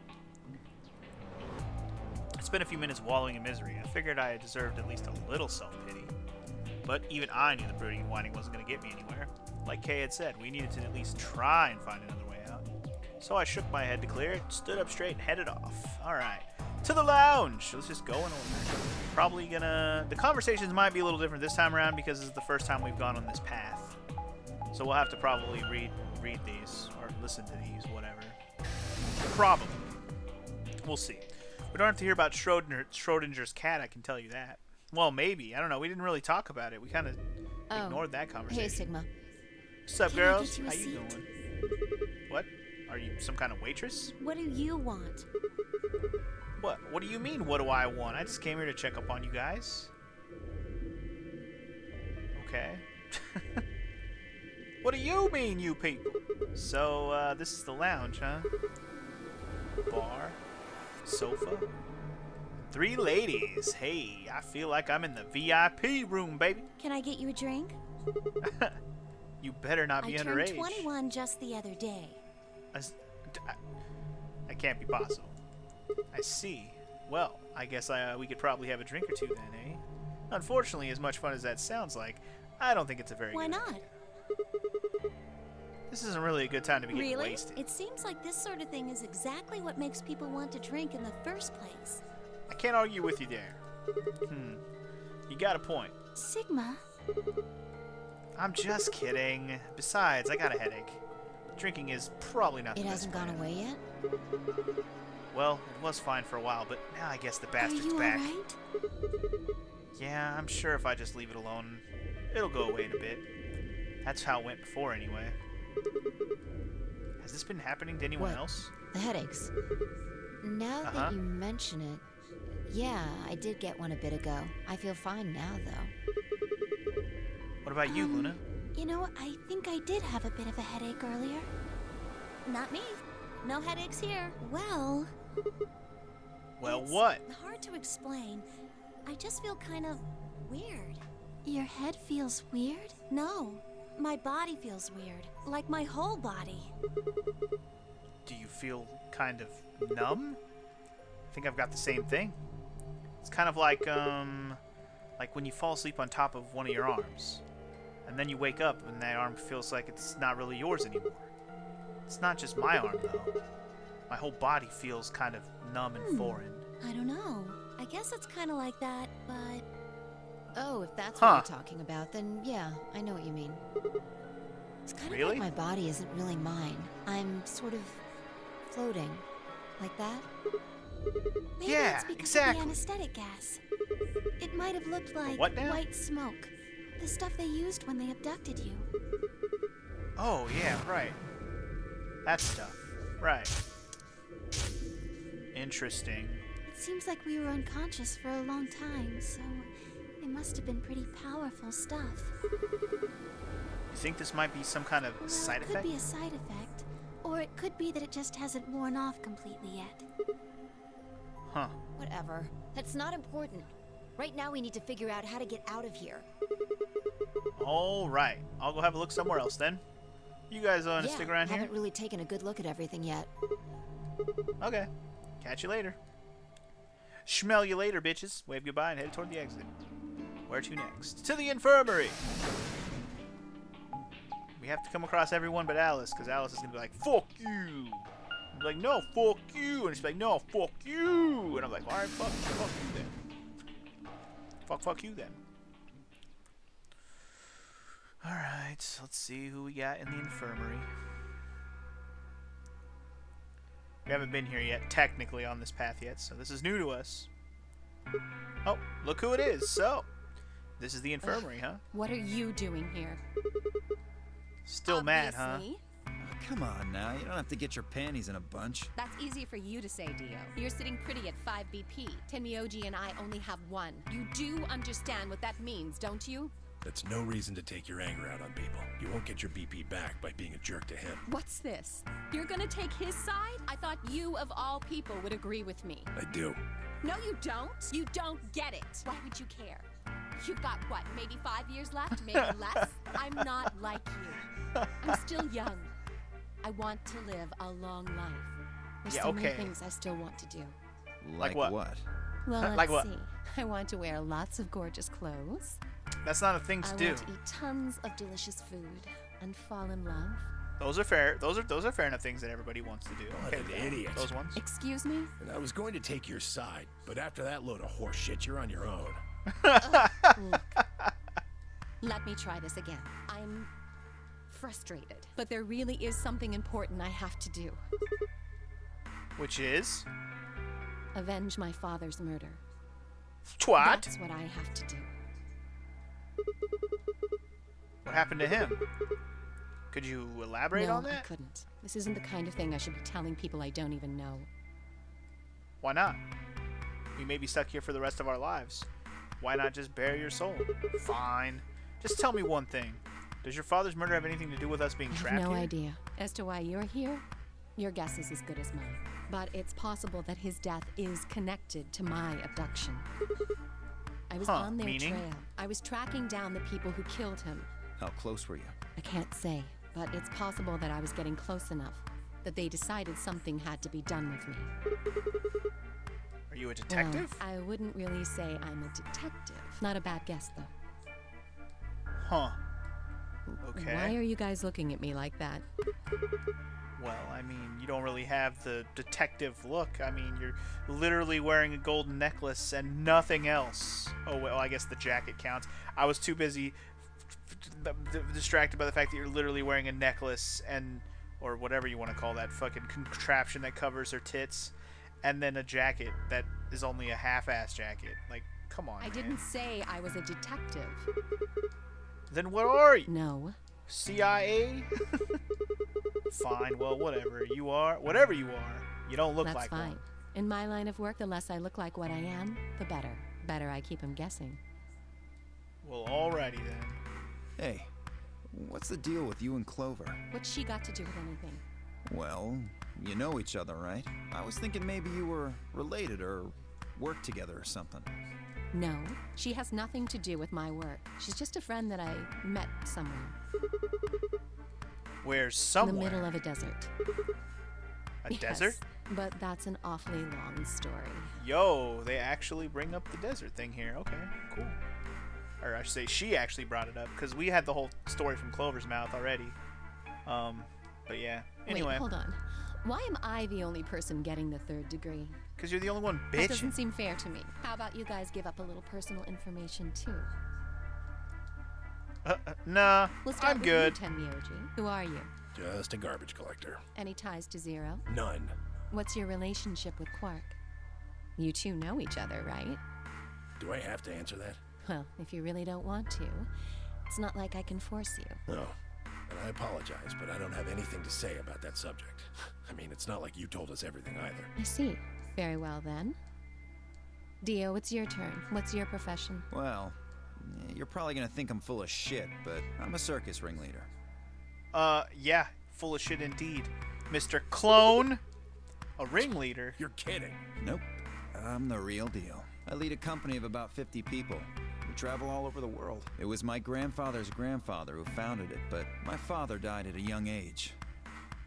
I spent a few minutes wallowing in misery. I figured I deserved at least a little self-pity. But even I knew the brooding and whining wasn't going to get me anywhere. Like Kay had said, we needed to at least try and find another way out. So I shook my head to clear it, stood up straight, and headed off. Alright, to the lounge! Let's just go in order. Probably gonna... The conversations might be a little different this time around because this is the first time we've gone on this path. So we'll have to probably read these, or listen to these, whatever. Probably. We'll see. We don't have to hear about Schrodinger's cat, I can tell you that. Well, maybe. I don't know. We didn't really talk about it. We kind of ignored that conversation. Hey, Sigma. What's up, Can I girls? get you a How you seat? doing? What? Are you some kind of waitress? What do you want? What? What do you mean, what do I want? I just came here to check up on you guys. Okay. What do you mean, you people? So, this is the lounge, huh? Bar. Sofa. 3 ladies. Hey, I feel like I'm in the VIP room, baby. Can I get you a drink? You better not be I underage. turned 21 just the other day. That can't be possible. I see. Well, I guess we could probably have a drink or two then, eh? Unfortunately, as much fun as that sounds like, I don't think it's a very Why good not? idea. This isn't really a good time to be getting Really? wasted. It seems like this sort of thing is exactly what makes people want to drink in the first place. I can't argue with you there. You got a point. Sigma, I'm just kidding. Besides, I got a headache. Drinking is probably not the It best hasn't gone plan. away yet? Well, it was fine for a while, but now I guess the are bastard's you back. alright? Yeah, I'm sure if I just leave it alone, it'll go away in a bit. That's how it went before, anyway. Has this been happening to anyone What? else? The headaches. Now Uh-huh. that you mention it, Yeah, I did get one a bit ago. I feel fine now, though. What about you, Luna? You know, I think I did have a bit of a headache earlier. Not me. No headaches here. Well, Well, It's what? hard to explain. I just feel kind of weird. your head feels weird? No, my body feels weird. Like my whole body. Do you feel kind of numb? I think I've got the same thing. It's kind of like when you fall asleep on top of one of your arms, and then you wake up and that arm feels like it's not really yours anymore. It's not just my arm though. My whole body feels kind of numb and foreign. I don't know. I guess it's kind of like that, but Oh, if that's Huh. what you're talking about, then yeah, I know what you mean. It's kind of Really? like my body isn't really mine. I'm sort of floating. Like that? Maybe Yeah, it's because exactly. of the anesthetic gas. It might have looked like what now? white smoke. The stuff they used when they abducted you. Oh yeah, right. That stuff. Right. Interesting. It seems like we were unconscious for a long time, so it must have been pretty powerful stuff. You think this might be some kind of Well, side it could effect? be a side effect, or it could be that it just hasn't worn off completely yet. Huh. Whatever. That's not important. Right now we need to figure out how to get out of here. All right. I'll go have a look somewhere else then. You guys want to Yeah, stick around here? haven't really taken a good look at everything yet. Okay. Catch you later. Smell you later, bitches. Wave goodbye and head toward the exit. Where to next? To the infirmary! We have to come across everyone but Alice, because Alice is going to be like, fuck you! I'm like, no, fuck you! And she's like, no, fuck you! And I'm like, alright, fuck you then. Fuck you then. Alright, let's see who we got in the infirmary. We haven't been here yet, technically, on this path yet, so this is new to us. Oh, look who it is. So, this is the infirmary, huh? What are you doing here? Still mad, huh? Obviously. Come on now, you don't have to get your panties in a bunch. That's easy for you to say, Dio. You're sitting pretty at 5 BP. Tenmyoji and I only have 1. You do understand what that means, don't you? That's no reason to take your anger out on people. You won't get your BP back by being a jerk to him. What's this? You're gonna take his side? I thought you, of all people, would agree with me. I do. No, you don't. You don't get it. Why would you care? You've got, what, maybe 5 years left? Maybe less? I'm not like you. I'm still young. I want to live a long life. There's Yeah, so okay. many things I still want to do. Like what? what? Well, let's Like what? see. I want to wear lots of gorgeous clothes. That's not a thing to I do. want to eat tons of delicious food and fall in love. Those are fair. Those are fair enough things that everybody wants to do. What Okay, an idiot. Those ones. Excuse me? And I was going to take your side, but after that load of horse shit, you're on your own. Look, let me try this again. I'm frustrated, but there really is something important I have to do. Which is Avenge my father's murder. twat. That's what I have to do. What happened to him? Could you elaborate No, on I that? couldn't. This isn't the kind of thing I should be telling people I don't even know. Why not? We may be stuck here for the rest of our lives. Why not just bare your soul? Fine. Just tell me one thing. Does your father's murder have anything to do with us being I trapped have no here? idea. As to why you're here, your guess is as good as mine. But it's possible that his death is connected to my abduction. I was on their meaning? trail. I was tracking down the people who killed him. How close were you? I can't say, but it's possible that I was getting close enough that they decided something had to be done with me. Are you a detective? Well, I wouldn't really say I'm a detective. Not a bad guess, though. Huh. Okay. Why are you guys looking at me like that? Well, I mean, you don't really have the detective look. I mean, you're literally wearing a golden necklace and nothing else. Oh, well, I guess the jacket counts. I was too busy distracted by the fact that you're literally wearing a necklace and, or whatever you want to call that fucking contraption that covers her tits, and then a jacket that is only a half-ass jacket. Like, come on, I man. didn't say I was a detective. Then what are you? No. CIA? Fine, well, whatever you are. Whatever you are, you don't look That's like fine. one. In my line of work, the less I look like what I am, the better. Better I keep him guessing. Well, alrighty then. Hey, what's the deal with you and Clover? What's she got to do with anything? Well, you know each other, right? I was thinking maybe you were related or worked together or something. No, she has nothing to do with my work. She's just a friend that I met somewhere. Where's somewhere? In the middle of a desert. A desert? But that's an awfully long story. Yo, they actually bring up the desert thing here. Okay, cool. Or I should say she actually brought it up, because we had the whole story from Clover's mouth already. But yeah. Anyway. Wait, hold on. Why am I the only person getting the 3rd degree? Because you're the only one That bitching. doesn't seem fair to me. How about you guys give up a little personal information too? Nah, We'll start I'm with good. You, Tenmyoji. Who are you? Just a garbage collector. Any ties to Zero? None. What's your relationship with Quark? You two know each other, right? Do I have to answer that? Well, if you really don't want to, it's not like I can force you. No. And I apologize, but I don't have anything to say about that subject. I mean, it's not like you told us everything either. I see. Very well then. Dio, it's your turn. What's your profession? Well, you're probably gonna think I'm full of shit, but I'm a circus ringleader. Yeah, full of shit indeed. Mr. Clone, a ringleader. You're kidding. Nope, I'm the real deal. I lead a company of about 50 people. We travel all over the world. It was my grandfather's grandfather who founded it, but my father died at a young age.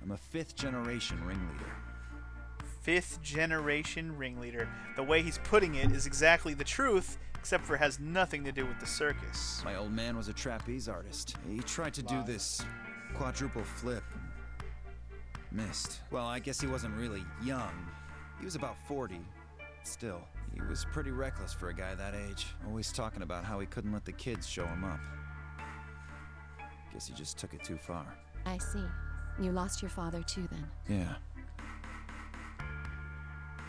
I'm a 5th generation ringleader. 5th generation ringleader. The way he's putting it is exactly the truth, except for it has nothing to do with the circus. My old man was a trapeze artist. He tried to do this quadruple flip. Missed. Well, I guess he wasn't really young. He was about 40. Still, he was pretty reckless for a guy that age. Always talking about how he couldn't let the kids show him up. Guess he just took it too far. I see. You lost your father too then. Yeah.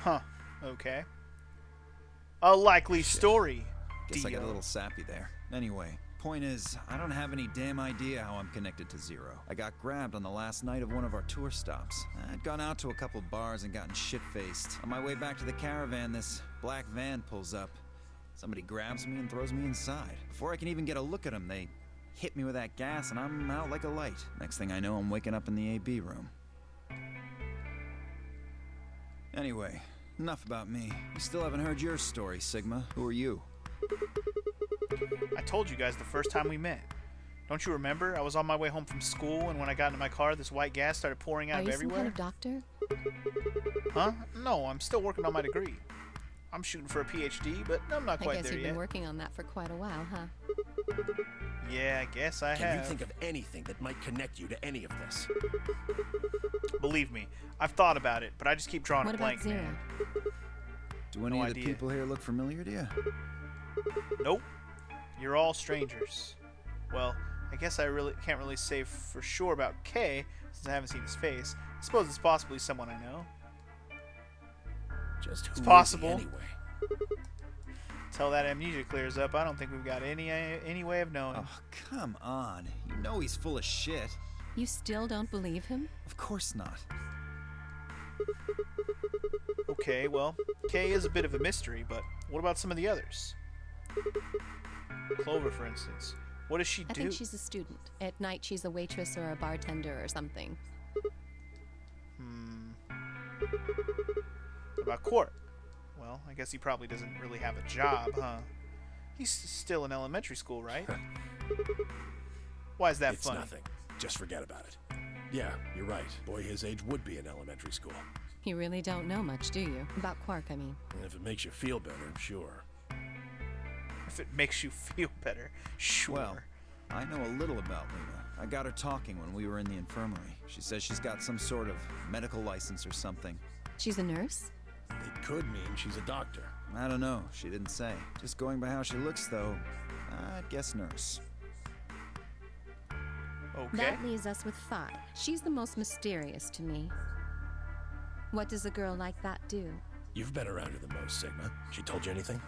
Huh. Okay. A likely story. Guess I got a Dio. little sappy there. Anyway, point is, I don't have any damn idea how I'm connected to Zero. I got grabbed on the last night of one of our tour stops. I'd gone out to a couple bars and gotten shit-faced. On my way back to the caravan, this black van pulls up. Somebody grabs me and throws me inside. Before I can even get a look at them, they hit me with that gas and I'm out like a light. Next thing I know, I'm waking up in the AB room. Anyway, enough about me. We still haven't heard your story, Sigma. Who are you? I told you guys the first time we met. Don't you remember? I was on my way home from school, and when I got into my car, this white gas started pouring out Are of you some everywhere. kind of doctor? Huh? No, I'm still working on my degree. I'm shooting for a PhD, but I'm not I quite guess there you've yet. been working on that for quite a while, huh? Yeah, I guess I Can have. you think of anything that might connect you to any of this? Believe me, I've thought about it, but I just keep drawing What a about blank, Zero? man. Do any No of the idea. people here look familiar to you? Nope. You're all strangers. Well, I guess I really can't really say for sure about Kay, since I haven't seen his face. I suppose it's possibly someone I know. Just who It's is he possible. anyway? Till that amnesia clears up, I don't think we've got any way of knowing. Oh, come on. You know he's full of shit. You still don't believe him? Of course not. Okay, well, Kay is a bit of a mystery, but what about some of the others? Clover, for instance. What does she I do? think she's a student. At night, she's a waitress or a bartender or something. What about Quark? Well, I guess he probably doesn't really have a job, huh? He's still in elementary school, right? Why is that It's funny? nothing. Just forget about it. Yeah, you're right. Boy his age would be in elementary school. You really don't know much, do you? About Quark, I mean. And if it makes you feel better, sure. If it makes you feel better, sure. Well, I know a little about Luna. I got her talking when we were in the infirmary. She says she's got some sort of medical license or something. She's a nurse? It could mean she's a doctor. I don't know. She didn't say. Just going by how she looks, though, I'd guess nurse. Okay. That leaves us with 5. She's the most mysterious to me. What does a girl like that do? You've been around her the most, Sigma. She told you anything?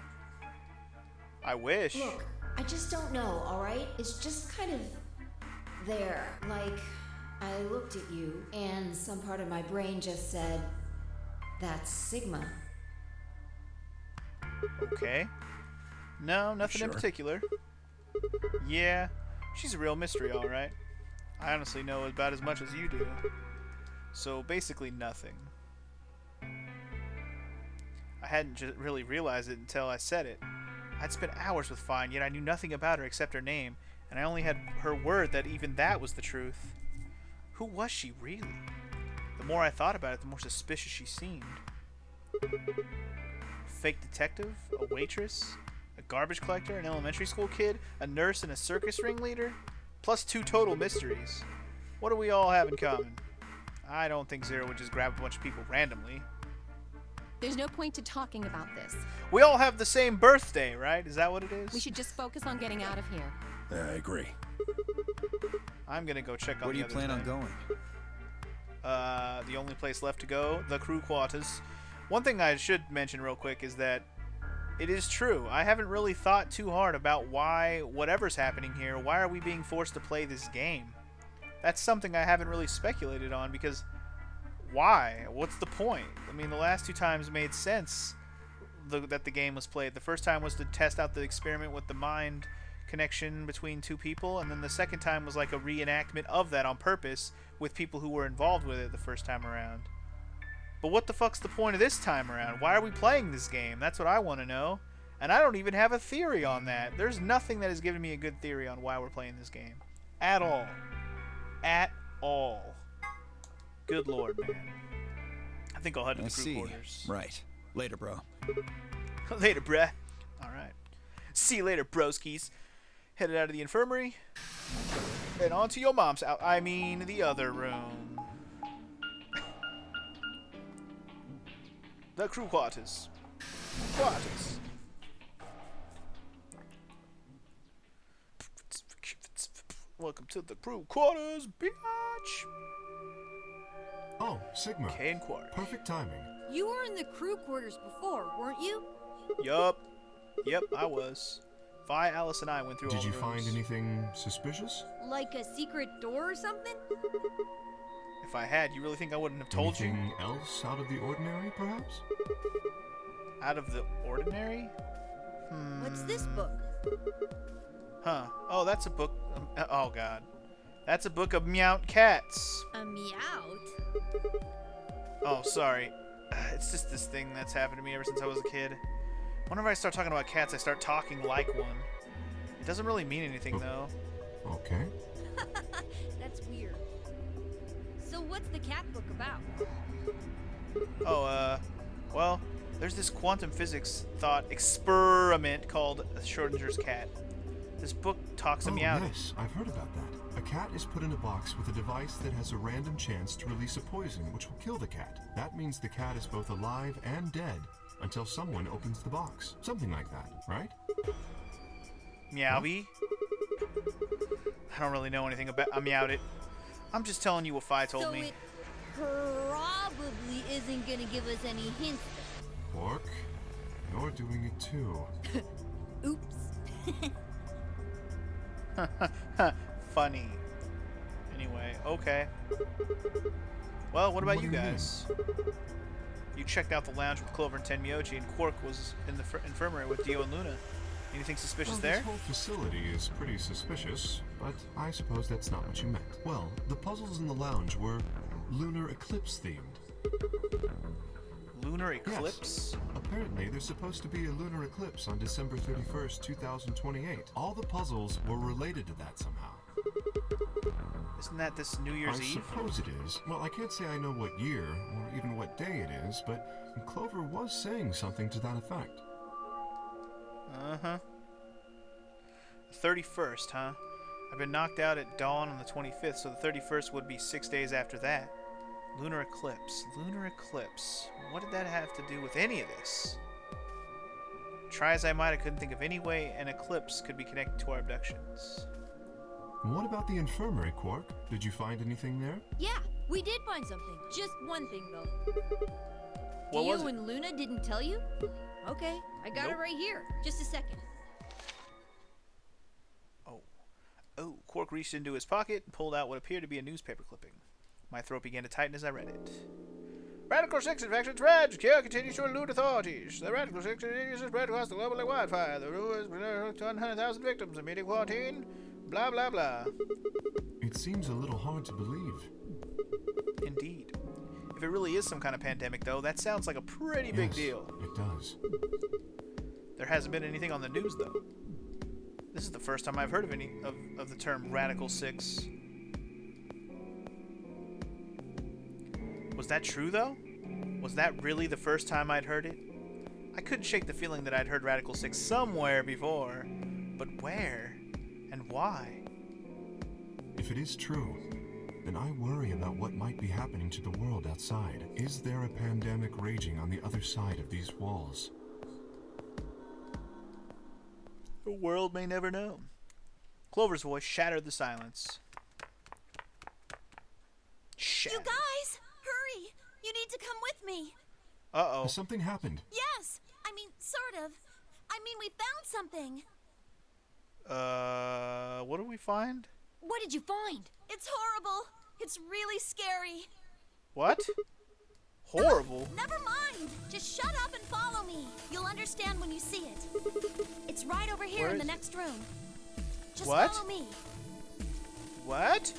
I wish. Look, I just don't know, alright? It's just kind of there. Like, I looked at you, and some part of my brain just said, that's Sigma. Okay. No, nothing in Sure. particular. Yeah, she's a real mystery, alright. I honestly know about as much as you do. So basically nothing. I hadn't really realized it until I said it. I'd spent hours with Fine, yet I knew nothing about her except her name, and I only had her word that even that was the truth. Who was she, really? The more I thought about it, the more suspicious she seemed. Fake detective? A waitress? A garbage collector? An elementary school kid? A nurse and a circus ringleader? Plus 2 total mysteries. What do we all have in common? I don't think Zero would just grab a bunch of people randomly. There's no point to talking about this. We all have the same birthday, right? Is that what it is? We should just focus on getting out of here. I agree. I'm gonna go check on Where do the you other plan on thing. going? The only place left to go, the crew quarters. One thing I should mention real quick is that it is true. I haven't really thought too hard about why, whatever's happening here, why are we being forced to play this game? That's something I haven't really speculated on, because why? What's the point? I mean, the last 2 times made sense that the game was played. The first time was to test out the experiment with the mind connection between 2 people, and then the second time was like a reenactment of that on purpose with people who were involved with it the first time around. But what the fuck's the point of this time around? Why are we playing this game? That's what I want to know. And I don't even have a theory on that. There's nothing that has given me a good theory on why we're playing this game. At all. At all. Good lord, man. I think I'll head to I the crew see. quarters. Right. Later, bro. Later, bruh. Alright. See you later, broskies. Headed out of the infirmary. And on to your mom's house. I mean, the other room. The crew quarters. Quarters. Welcome to the crew quarters, bitch. Oh, Sigma. Kane Quark. Perfect timing. You were in the crew quarters before, weren't you? Yup. Yep, I was. Vi, Alice, and I went through all Did you the find rooms. anything suspicious? Like a secret door or something? If I had, you really think I wouldn't have told you? Anything else out of the ordinary, perhaps? Out of the ordinary? What's this book? Huh. Oh, that's a book. Oh, God. That's a book of meowed cats. A meowt? Oh, sorry. It's just this thing that's happened to me ever since I was a kid. Whenever I start talking about cats, I start talking like one. It doesn't really mean anything, though. Okay. That's weird. So what's the cat book about? Oh, well, there's this quantum physics thought experiment called Schrodinger's cat. This book talks of meowing. Yes, I've heard about that. A cat is put in a box with a device that has a random chance to release a poison which will kill the cat. That means the cat is both alive and dead until someone opens the box. Something like that, right? Meowby? I don't really know anything about. I meowed it. I'm just telling you what Fi told So me. it probably isn't gonna give us any hints. Quark, you're doing it too. Oops. Funny. Anyway, okay. Well, what about What you do you mean? guys? You checked out the lounge with Clover and Tenmyoji, and Quark was in the infirmary with Dio and Luna. Anything suspicious Well, there? this whole facility is pretty suspicious, but I suppose that's not what you meant. Well, the puzzles in the lounge were lunar eclipse themed. Lunar eclipse? Yes. Apparently, there's supposed to be a lunar eclipse on December 31st, 2028. All the puzzles were related to that somehow. Isn't that this New Year's I Eve? suppose it is. Well, I can't say I know what year or even what day it is, but Clover was saying something to that effect. Uh-huh. 31st, huh? I've been knocked out at dawn on the 25th, so the 31st would be 6 days after that. Lunar eclipse. Lunar eclipse. What did that have to do with any of this? Try as I might, I couldn't think of any way an eclipse could be connected to our abductions. What about the infirmary, Quark? Did you find anything there? Yeah, we did find something. Just one thing, though. What was Dio it? and Luna didn't tell you? Okay, I got it Nope. right here. Just a second. Oh, Quark reached into his pocket and pulled out what appeared to be a newspaper clipping. My throat began to tighten as I read it. Radical 6 infections spread. Cure continues to elude authorities. The Radical 6 continues to spread across the globe like wildfire. The rule is 100,000 victims. Immediate quarantine. Blah, blah, blah. It seems a little hard to believe. Indeed. If it really is some kind of pandemic, though, that sounds like a pretty big deal. It does. There hasn't been anything on the news, though. This is the first time I've heard of any of the term Radical 6. Was that true, though? Was that really the first time I'd heard it? I couldn't shake the feeling that I'd heard Radical 6 somewhere before. But where? And why? If it is true, then I worry about what might be happening to the world outside. Is there a pandemic raging on the other side of these walls? The world may never know. Clover's voice shattered the silence. You guys, hurry! You need to come with me. Uh-oh. Has something happened? Yes, I mean, sort of. I mean, we found something. What did we find? What did you find? It's horrible. It's really scary. What? Horrible? Never mind. Just shut up and follow me. You'll understand when you see it. It's right over here in the next room. Just What? follow me. What?